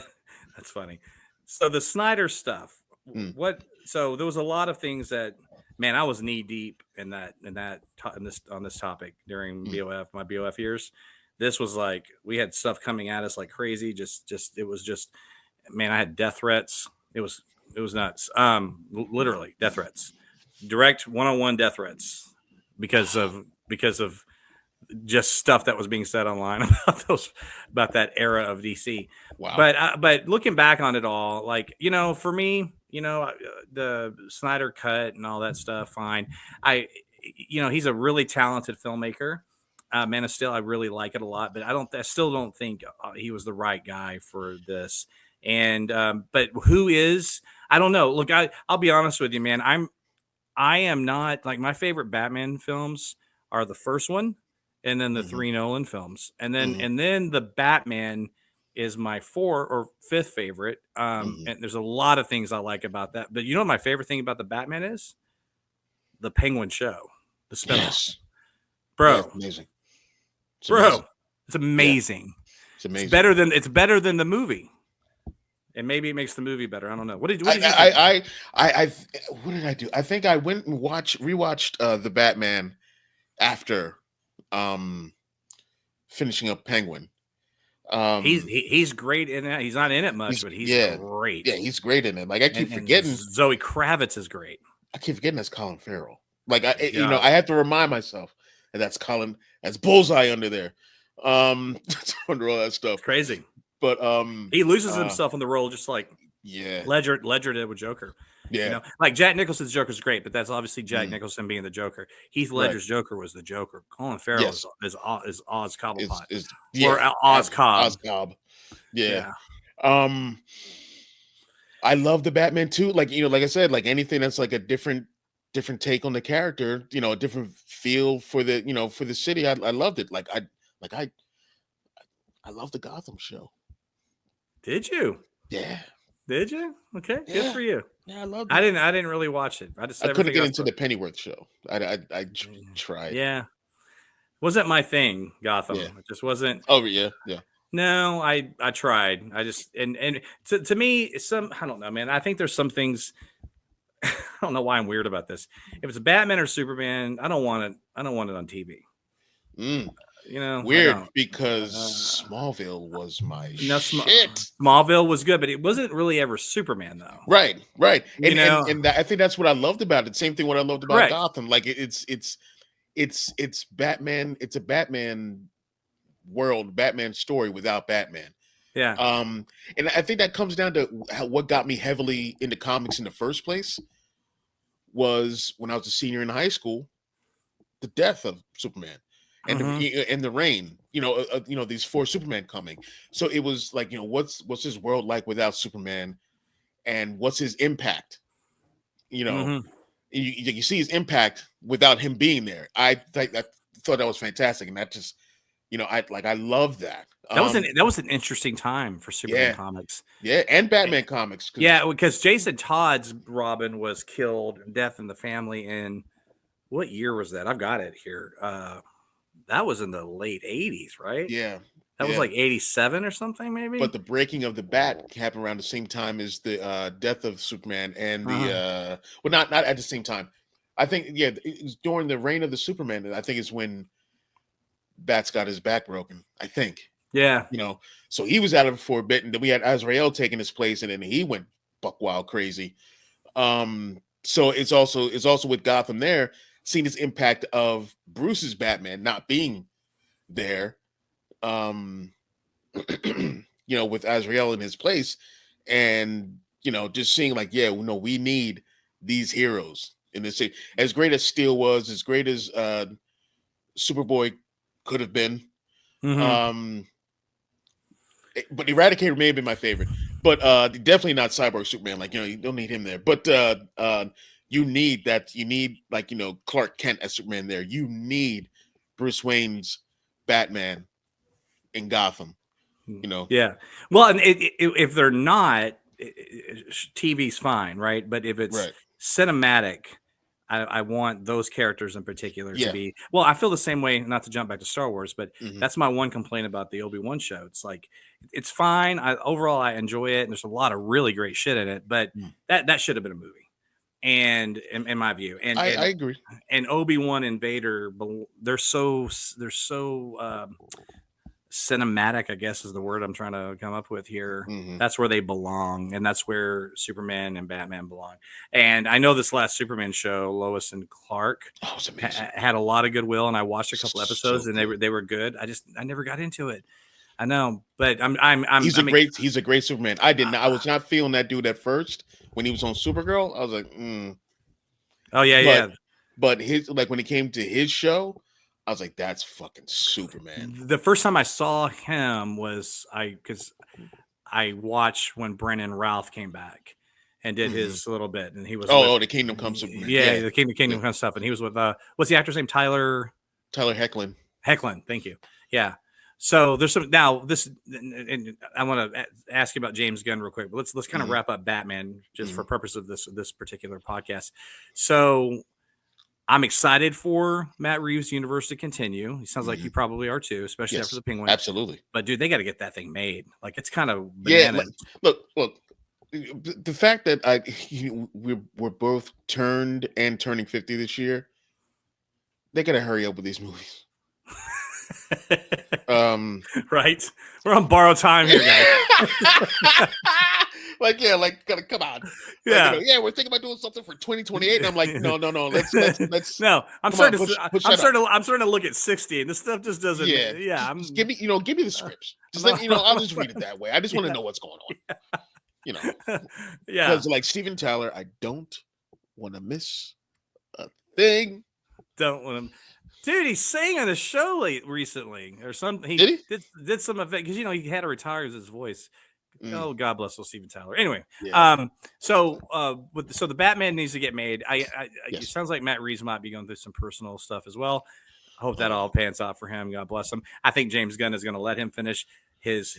That's funny. So the Snyder stuff. So there was a lot of things that. Man, I was knee deep in this topic during my BOF years. This was like we had stuff coming at us like crazy. It was just, man, I had death threats. It was nuts. Literally death threats, direct one-on-one death threats because of just stuff that was being said online about that era of DC. Wow. But looking back on it all, like, for me, the Snyder cut and all that stuff. Fine. He's a really talented filmmaker. Man of Steel, I really like it a lot, but I still don't think he was the right guy for this. And but who is? I don't know. Look, I'll be honest with you, man. I am not like my favorite Batman films are the first one, and then the Mhm. 3 Nolan films, and Mhm. then the Batman is my 4th or 5th favorite. Mhm. And there's a lot of things I like about that, but you know what my favorite thing about the Batman is? The Penguin show, the spinoff, Yes. Yeah, it's bro, amazing. It's amazing. bro, it's Yeah, amazing. it's It's amazing. better than the movie, and maybe it makes the movie better. I don't know. What did you think? I what did I do? I think I went and rewatched the Batman after um finishing up Penguin. He's great in that. He's not in it much, He's but he's yeah, great. yeah, he's great in it. Like I keep And forgetting, Zoe Kravitz is great. that's Colin Farrell. Like Yeah, I have to remind myself that that's Bullseye under there. Under all that stuff. it's crazy. But He loses himself in the role just like yeah, Ledger did with Joker. You yeah, know, like Jack Nicholson's Joker's great, but that's obviously Jack mm, Nicholson being the Joker. Heath right. Ledger's Joker was the Joker. Colin Farrell Yes, is Oz Cobblepot is or yeah, Oz Cobb. Cobb. Yeah. Yeah. Um, I love the Batman too. Like, like I said, like anything that's like a different take on the character, a different feel for the, for the city. I loved it. Like I love the Gotham show. Did you? Yeah. Did you? Okay, good Yeah. for you. Yeah, I loved it. I didn't really watch it. I just I couldn't everything get else into the Pennyworth show. I tried. Yeah. Wasn't my thing, Gotham. Yeah. It just wasn't. Oh yeah, yeah. No, I tried. I just and to me, I don't know, man. I think there's some things. I don't know why I'm weird about this. If it's a Batman or Superman, I don't want it. I don't want it on TV. Mm. You know, Weird because Smallville was my no, shit. Smallville was good, but it wasn't really ever Superman though. Right. You know? And I think that's what I loved about it. Same thing what I loved about Correct. Gotham. Like it's Batman. It's a Batman world, Batman story without Batman. Yeah. And I think that comes down to what got me heavily into comics in the first place was when I was a senior in high school, the death of Superman and the reign. These 4 Superman coming. So it was like, what's his world like without Superman, and what's his impact? You see his impact without him being there. I thought that was fantastic, and that just, I love that. That was an interesting time for Superman comics. Yeah, and Batman comics. Yeah, because Jason Todd's Robin was killed, death in the family. In what year was that? I've got it here. That was in the late 80s, right? Yeah. That was like 87 or something, maybe. But the breaking of the bat happened around the same time as the death of Superman and the not at the same time. I think it was during the reign of the Superman. I think is when Bat's got his back broken. I think. Yeah. So he was out of it for a bit, and then we had Azrael taking his place, and then he went buck wild crazy. So it's also with Gotham there, seeing this impact of Bruce's Batman not being there. With Azrael in his place, and just seeing like, we need these heroes in this city. As great as Steel was, as great as Superboy could have been, but Eradicator may have been my favorite, but definitely not Cyborg Superman. Like, you don't need him there, but you need like, Clark Kent as Superman there. You need Bruce Wayne's Batman in Gotham. Yeah. Well, and if they're not, TV's fine, right? But if it's cinematic, I want those characters in particular to be. Well, I feel the same way. Not to jump back to Star Wars, but that's my one complaint about the Obi-Wan show. It's like it's fine. Overall I enjoy it, and there's a lot of really great shit in it. But that should have been a movie. And in my view, and I agree. And Obi-Wan and Vader, they're so cinematic, I guess is the word I'm trying to come up with here. That's where they belong, and that's where Superman and Batman belong. And I know this last Superman show, Lois and Clark, had a lot of goodwill, and I watched a couple episodes, and they were good. I never got into it. I know, but he's a great Superman. I was not feeling that dude at first when he was on Supergirl. I was like, oh yeah, but his, like, when it came to his show, I was like, that's fucking Superman. The first time I saw him was because I watched when Brennan Ralph came back, and did his little bit, and he was the Kingdom Come Superman. Yeah, the Kingdom Come stuff, and he was with what's the actor's name? Tyler Hoechlin. Thank you. Yeah. So there's some now. This, and I want to ask you about James Gunn real quick, but let's kind of wrap up Batman just for purpose of this particular podcast. So I'm excited for Matt Reeves' universe to continue. He sounds like you probably are too, especially after the Penguin. Absolutely. But dude, they got to get that thing made. Like it's kind of bananas. Look. The fact that we're both turned and turning 50 this year, they got to hurry up with these movies. Right, we're on borrowed time here, guys. Gotta come on. We're thinking about doing something for 2028, and I'm like, no, let's no. I'm starting to look at 60, and this stuff just doesn't. Give me the scripts. Just I'll just read it that way. I just want to know what's going on. Because like Steven Tyler, I don't want to miss a thing. Don't want to. Dude, he sang on a show recently or something. Did he? Did some event because he had to retire his voice. Oh, God bless old Steven Tyler. Anyway, so the Batman needs to get made. It sounds like Matt Reeves might be going through some personal stuff as well. I hope that all pans out for him. God bless him. I think James Gunn is going to let him finish his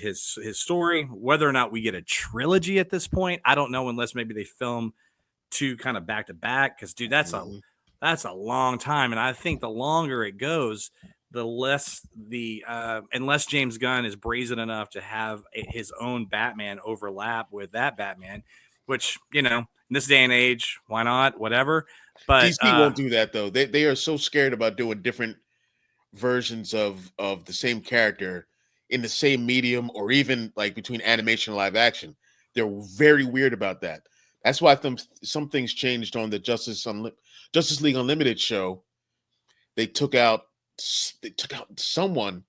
story. Whether or not we get a trilogy at this point, I don't know, unless maybe they film two kind of back to back. Because dude, that's a long time, and I think the longer it goes, the less unless James Gunn is brazen enough to have his own Batman overlap with that Batman, which in this day and age, why not? Whatever. But DC won't do that though. They are so scared about doing different versions of the same character in the same medium, or even like between animation and live action. They're very weird about that. That's why some things changed on the Justice League Unlimited show. They took out someone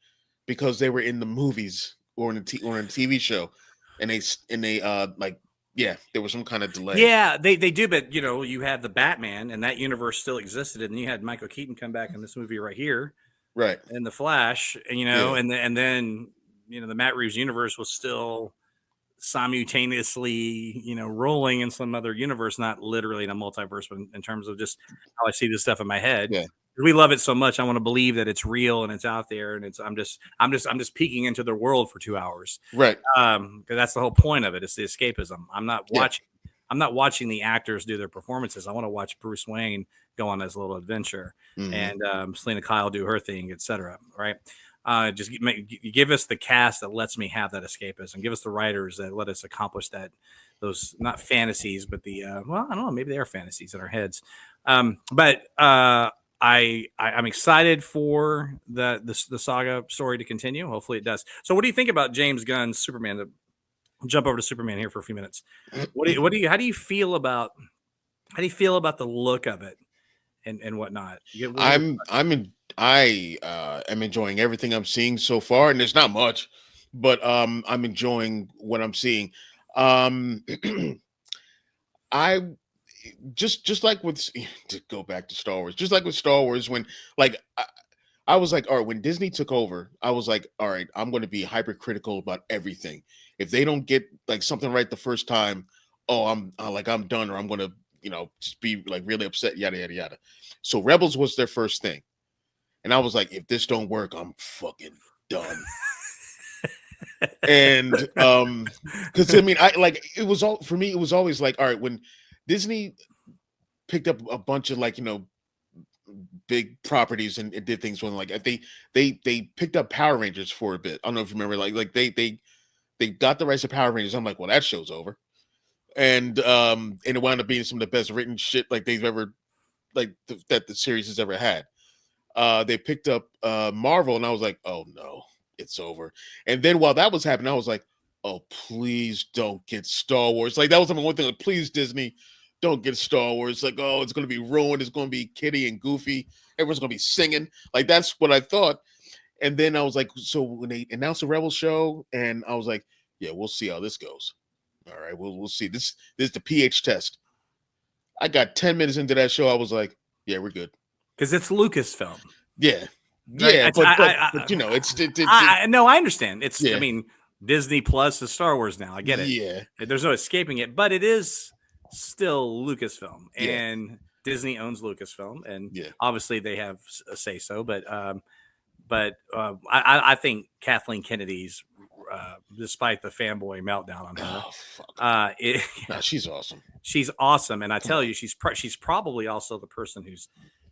because they were in the movies or in a TV show, and there was some kind of delay. Yeah, they do, but you had the Batman, and that universe still existed, and you had Michael Keaton come back in this movie right here, right, in the Flash, and and then the Matt Reeves universe was still simultaneously rolling in some other universe, not literally in a multiverse, but in terms of just how I see this stuff in my head. We love it so much. I want to believe that it's real and it's out there, and I'm just peeking into their world for 2 hours. Right. Because that's the whole point of it. It's the escapism. I'm not watching the actors do their performances. I want to watch Bruce Wayne go on his little adventure, and Selena Kyle do her thing, etc. Right. Just give us the cast that lets me have that escapism. Give us the writers that let us accomplish that. Those not fantasies, but the I don't know. Maybe they are fantasies in our heads. But I'm excited for the saga story to continue. Hopefully it does. So what do you think about James Gunn's Superman? To jump over to Superman here for a few minutes. How do you feel about the look of it and whatnot? I am enjoying everything I'm seeing so far, and there's not much, but I'm enjoying what I'm seeing. I just like to go back to Star Wars, just like with Star Wars, when I was like, all right, when Disney took over, I was like, all right, I'm going to be hypercritical about everything. If they don't get like something right the first time, I'm done, or I'm going to just be like really upset, yada yada yada. So Rebels was their first thing, and I was like, if this don't work, I'm fucking done. And because it was all for me. It was always like, all right, when Disney picked up a bunch of big properties and did things when they picked up Power Rangers for a bit. I don't know if you remember, they got the rights to Power Rangers. I'm like, well, that show's over, and it wound up being some of the best written shit they've ever that the series has ever had. They picked up Marvel, and I was like, oh no, it's over. And then while that was happening, I was like, oh, please don't get Star Wars. That was one thing. Please, Disney, don't get Star Wars. It's going to be ruined. It's going to be kiddie and goofy. Everyone's going to be singing. That's what I thought. And then I was like, so when they announced the Rebel show, and I was like, yeah, we'll see how this goes. All right, we'll see. This is the pH test. I got 10 minutes into that show. I was like, yeah, we're good. Because it's Lucasfilm. Yeah. Yeah, but I understand. It's, yeah. I mean, Disney Plus is Star Wars now. I get it. Yeah. There's no escaping it, but it is still Lucasfilm, Yeah. and Disney owns Lucasfilm, and Yeah. obviously they have a say so. But I think Kathleen Kennedy's, despite the fanboy meltdown on her, Oh, fuck. it, No, she's awesome. she's awesome, and I Come tell on. you, she's probably also the person who's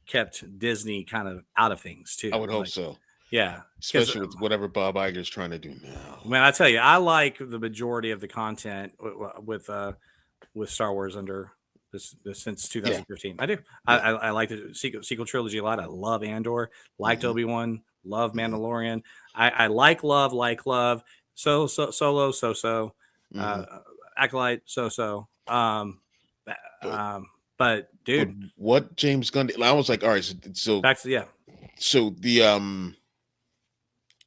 kept Disney kind of out of things too. I would hope Like, so, yeah, 'cause, especially with whatever Bob Iger's trying to do now. man, I tell you, I like the majority of the content with Star Wars under this since 2015. I do. I like the sequel trilogy a lot. I love Andor, liked Mhm. Obi-Wan, love Mandalorian. I like love. Solo, Mhm. Acolyte, But- but But dude, what James Gunn did, I was like, all right, so back to yeah. the what's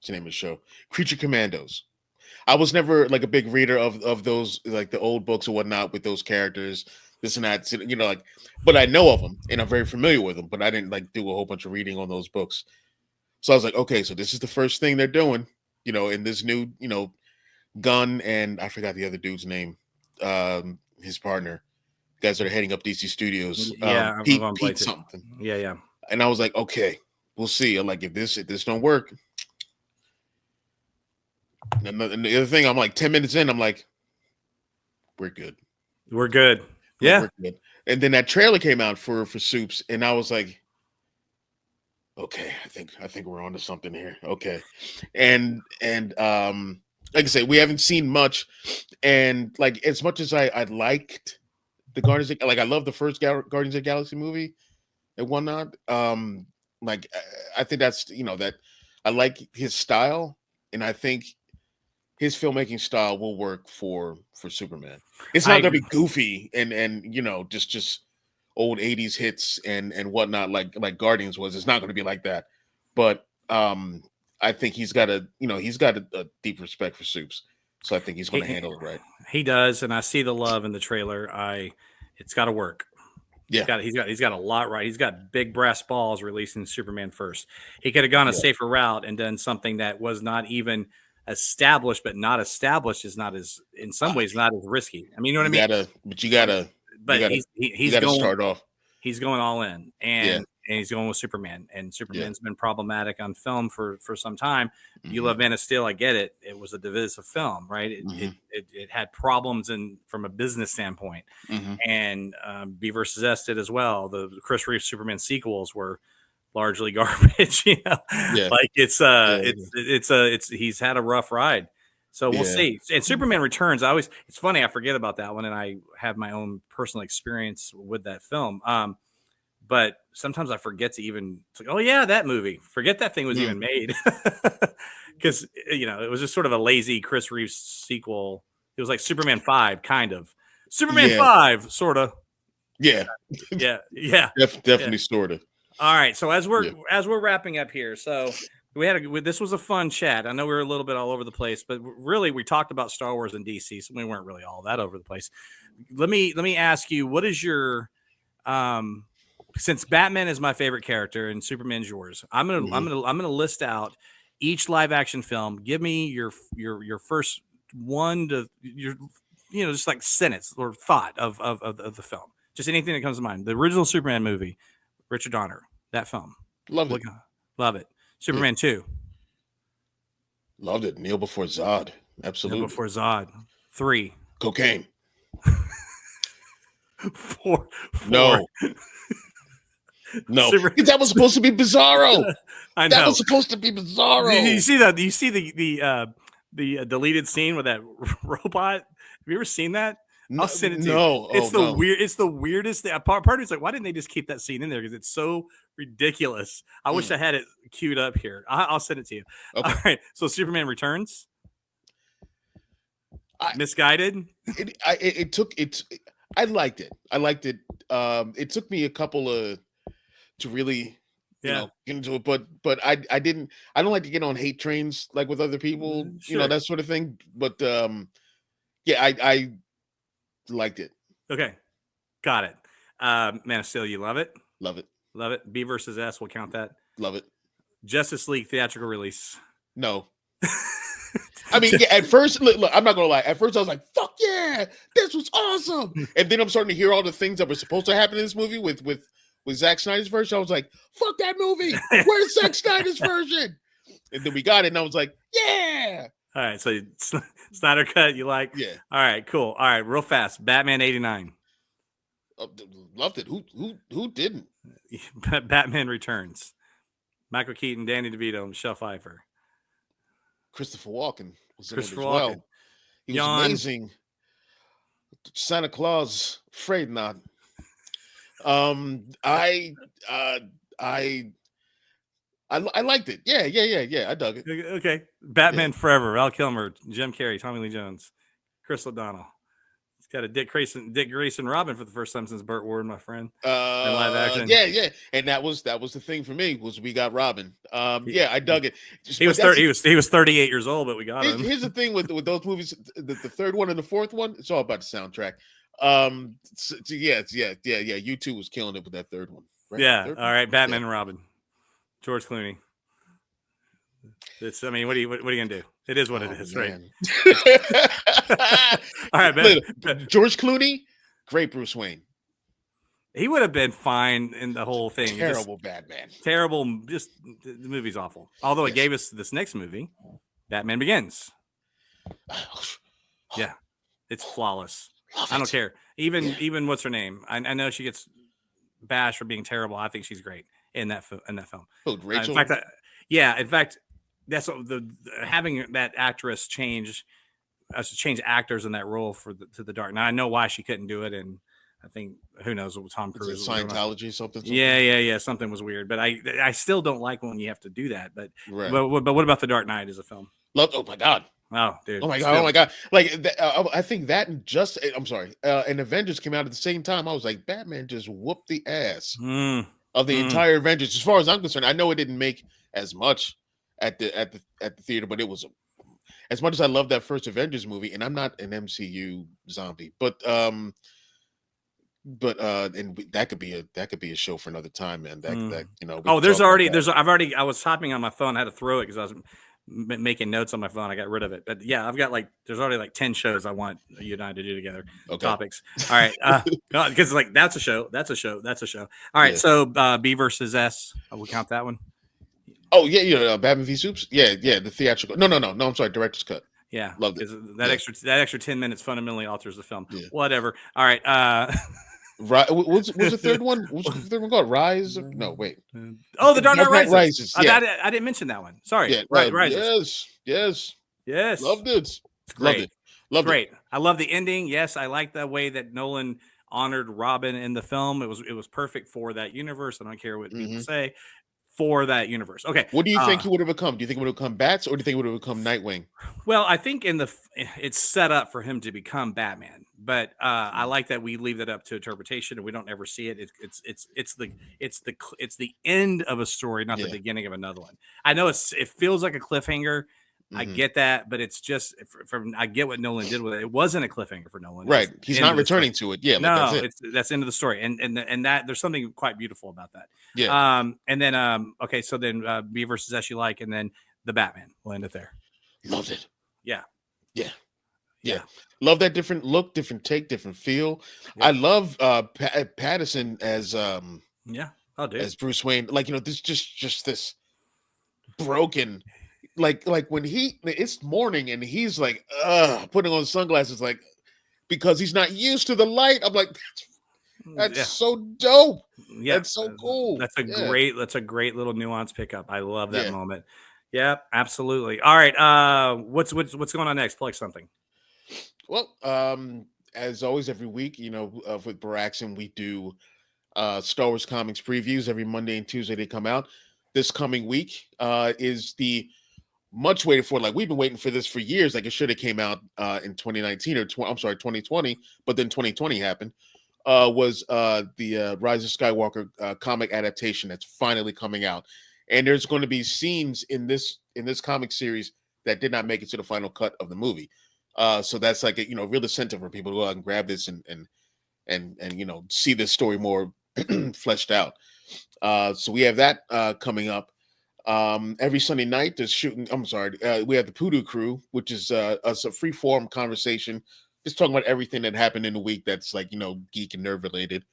the name of the show? Creature Commandos. I was never like a big reader of those, like the old books or whatnot with those characters, this and that, you know, like, but I know of them and I'm very familiar with them, but I didn't like do a whole bunch of reading on those books. So I was like, okay, so this is the first thing they're doing, you know, in this new, you know, Gunn and I forgot the other dude's name, his partner, guys that are heading up DC Studios, Yeah, I'm Pete, going Pete Blade too. something. Yeah. And I was like, okay, we'll see. I'm like, if this don't work. And the other thing, I'm like 10 minutes in, I'm like, we're good. We're good. Like, Yeah. we're good. And then that trailer came out for Soups, and I was like, okay, I think we're onto something here. Okay. And like I said, we haven't seen much. And like as much as I liked the Guardians, like I love the first Guardians of the Galaxy movie and whatnot. Like I think that's, you know, that I like his style, and I think his filmmaking style will work for Superman. It's not gonna be goofy and you know, just old 80s hits and whatnot like Guardians was. It's not gonna be like that. But I think he's got a deep respect for Soups. So I think he's gonna handle it right. He does, and I see the love in the trailer. It's got to work. Yeah. He's got a lot right. He's got big brass balls releasing Superman first. He could have gone a safer route and done something that was not even established, but not established is not as, in some ways, not as risky. I mean, you know what I mean? You gotta he's going start off. He's going all in, and he's going with Superman. And Superman's been problematic on film for some time. You love Man of Steel, I get it. It was a divisive film, right? It had problems from a business standpoint, and B versus S did as well. The Chris Reeve Superman sequels were largely garbage, you know. Like it's he's had a rough ride. So we'll see. And Superman Returns, it's funny, I forget about that one, and I have my own personal experience with that film. But sometimes I forget to even, it's like, oh yeah, that movie. Forget that thing was even made. Because you know, it was just sort of a lazy Chris Reeves sequel. It was like Superman 5, kind of. Superman 5, sort of. Yeah. Definitely sort of. All right. So as we're wrapping up here, so this was a fun chat. I know we were a little bit all over the place, but really we talked about Star Wars and DC, so we weren't really all that over the place. Let me ask you, what is your since Batman is my favorite character and Superman's yours, I'm gonna list out each live action film. Give me your first one to your, you know, just like sentence or thought of the film. Just anything that comes to mind. The original Superman movie, Richard Donner, that film. Loved it. Love it. Superman 2. Loved it. Kneel Before Zod. Absolutely. Kneel Before Zod. 3. Cocaine. 4. No. That was supposed to be Bizarro. I know. That was supposed to be Bizarro. You see that? You see the deleted scene with that robot? Have you ever seen that? I'll send it to you. It's the weirdest thing. Part of it's like, why didn't they just keep that scene in there? Because it's so ridiculous. I wish I had it queued up here. I'll send it to you. Okay. All right. So Superman Returns. Misguided. I liked it. It took me a couple of to really get into it, but I don't like to get on hate trains like with other people, you know, that sort of thing. But I liked it. Okay. Got it. Man of Steel, you love it? Love it. Love it. B versus S, we'll count that. Love it. Justice League theatrical release. No. I mean, at first, look, I'm not gonna lie. At first, I was like, "Fuck yeah!" yeah, this was awesome. And then I'm starting to hear all the things that were supposed to happen in this movie with Zack Snyder's version. I was like, fuck that movie. Where's Zack Snyder's version? And then we got it, and I was like, yeah. All right, so Snyder cut, you like? Yeah. All right, cool. All right, real fast. Batman 89. Loved it. Who didn't? Batman Returns. Michael Keaton, Danny DeVito, Michelle Pfeiffer. Christopher Walken was in it as Christopher well. Walken. He was amazing. Santa Claus, afraid not. I liked it. Yeah. I dug it. Okay. Batman Forever. Val Kilmer, Jim Carrey, Tommy Lee Jones, Chris O'Donnell. He's got a Dick Grayson Robin for the first time since Burt Ward, my friend. In live action. Yeah. And that was the thing for me was we got Robin. I dug it. He was 38 years old, but we got him. Here's the thing with those movies, the third one and the fourth one, it's all about the soundtrack. U2 was killing it with that third one. Right? Yeah. Third all one? right. Batman and Robin. George Clooney. What are you gonna do? It is what it is, man. Right? All right, man. George Clooney, great Bruce Wayne. He would have been fine in the whole thing. Terrible Batman. Terrible. Just the movie's awful. Although it gave us this next movie, Batman Begins. Yeah, it's flawless. I don't care. Even what's her name? I know she gets bashed for being terrible. I think she's great in that film. Oh, Rachel. In fact, that's what having that actress change actors in that role to the Dark. Now I know why she couldn't do it, and I think who knows what Tom Cruise. Scientology, something. Yeah. Something was weird, but I still don't like when you have to do that. But right. but what about The Dark Knight as a film? Oh my God. Oh, dude. Oh my God. Like I think that and Avengers came out at the same time. I was like, Batman just whooped the ass of the entire Avengers. As far as I'm concerned, I know it didn't make as much at the theater, but it was as much as I love that first Avengers movie, and I'm not an MCU zombie, but and that could be a show for another time, man. I was hopping on my phone. I had to throw it because I was making notes on my phone. I got rid of it, but yeah, I've got there's already 10 shows I want you and I to do together. Okay. Topics. All right, because that's a show. All right, so B versus S. We'll count that one. Oh yeah, Batman v Supes. Yeah, the theatrical. No. I'm sorry, director's cut. Yeah, loved it. That extra 10 minutes fundamentally alters the film. Yeah. Whatever. All right. What's the third one? What's the third one called? Rise? No, wait. The Dark Knight Rises. Yeah. I didn't mention that one. Sorry. Yeah, Rises. Yes. Loved it. It's great. Loved it. I love the ending. Yes, I like the way that Nolan honored Robin in the film. It was perfect for that universe. I don't care what people say. For that universe. Okay. What do you think he would have become? Do you think it would have become Bats, or do you think it would have become Nightwing? Well, I think it's set up for him to become Batman, but I like that we leave that up to interpretation and we don't ever see it. It's the end of a story, not the beginning of another one. I know it feels like a cliffhanger. I get that, but it's just I get what Nolan did with it. It wasn't a cliffhanger for Nolan. Right. He's not returning to it. Yeah. No, that's the end of the story. And that there's something quite beautiful about that. Yeah. And then, okay. So then B versus S you like, and then the Batman. We'll end it there. Loved it. Yeah. Love that different look, different take, different feel. Yeah. I love Pattinson as as Bruce Wayne. This just this broken. Like when it's morning and he's putting on sunglasses because he's not used to the light. I'm like, that's so dope. Yeah, that's so cool. That's a great little nuance pickup. I love that moment. Yeah, absolutely. All right. What's going on next? Plug something. Well, as always, every week, with Broaxium, we do Star Wars comics previews every Monday and Tuesday. They come out. This coming week is the much waited for. We've been waiting for this for years. It should have came out in 2019 or 2020, but then 2020 happened. Was the Rise of Skywalker comic adaptation that's finally coming out, and there's going to be scenes in this comic series that did not make it to the final cut of the movie. So that's a real incentive for people to go out and grab this and see this story more fleshed out. So we have that coming up. Every Sunday night, there's shooting. We have the Poodoo Crew, which is a free form conversation, just talking about everything that happened in the week that's like, geek and nerd related.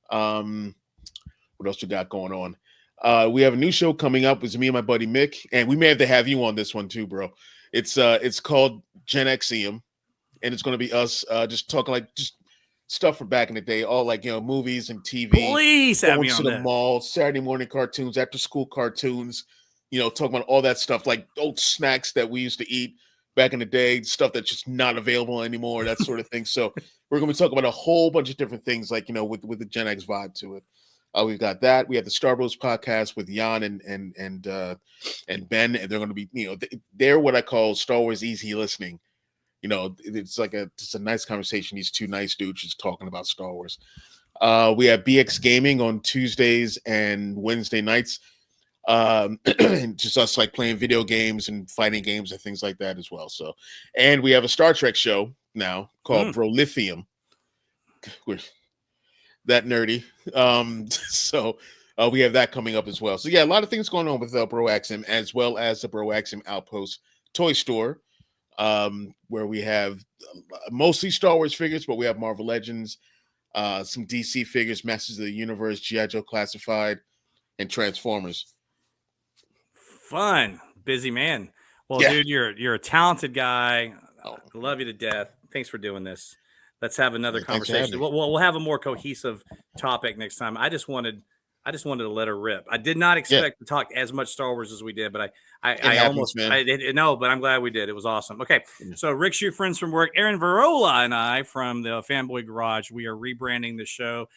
What else we got going on? We have a new show coming up. It's me and my buddy Mick, and we may have to have you on this one too, bro. It's called Gen Xium, and it's going to be us just talking like just stuff from back in the day, all like movies and TV. Please have me to on the that. mall, Saturday morning cartoons, after school cartoons. Talking about all that stuff, like old snacks that we used to eat back in the day, stuff that's just not available anymore, that sort of thing. So we're going to be talking about a whole bunch of different things, like with the Gen X vibe to it. We've got that. We have the Starbucks podcast with Jan and Ben, and they're going to be, they're what I call Star Wars easy listening. It's like it's a nice conversation. These two nice dudes just talking about Star Wars. We have BX Gaming on Tuesdays and Wednesday nights. And just us like playing video games and fighting games and things like that as well. So, and we have a Star Trek show now called Broaxium. We're that nerdy. So we have that coming up as well. So yeah, a lot of things going on with Broaxium, as well as the Broaxium Outpost Toy Store, where we have mostly Star Wars figures, but we have Marvel Legends, some DC figures, Masters of the Universe, G.I. Joe Classified, and Transformers. Fun, busy man. Well, Yeah. dude, you're a talented guy. I love you to death. Thanks for doing this. Let's have another Thanks for having conversation. me. We'll have a more cohesive topic next time. I just wanted to let her rip. I did not expect to talk as much Star Wars as we did, but I happens, man. but I'm glad we did. It was awesome. Okay, so Rick Shew, friends from work, Aaron Varola, and I from the Fanboy Garage, we are rebranding the show.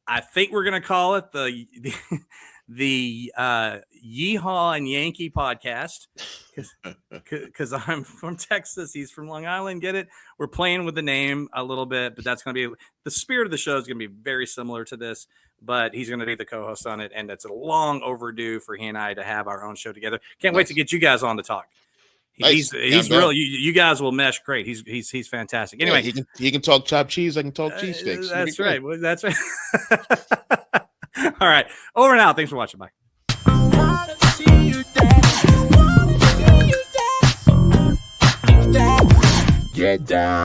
I think we're gonna call it the Yeehaw and Yankee podcast, because I'm from Texas, he's from Long Island. Get it? We're playing with the name a little bit, but that's going to be the spirit of the show is going to be very similar to this, but he's going to be the co-host on it, and it's long overdue for he and I to have our own show together. Can't wait to get you guys on to talk. He's real. You guys will mesh great. He's fantastic. Anyway, he can talk chopped cheese. I can talk cheesesteaks. That's right. That's right. All right. Over and out. Thanks for watching. Bye. Get down.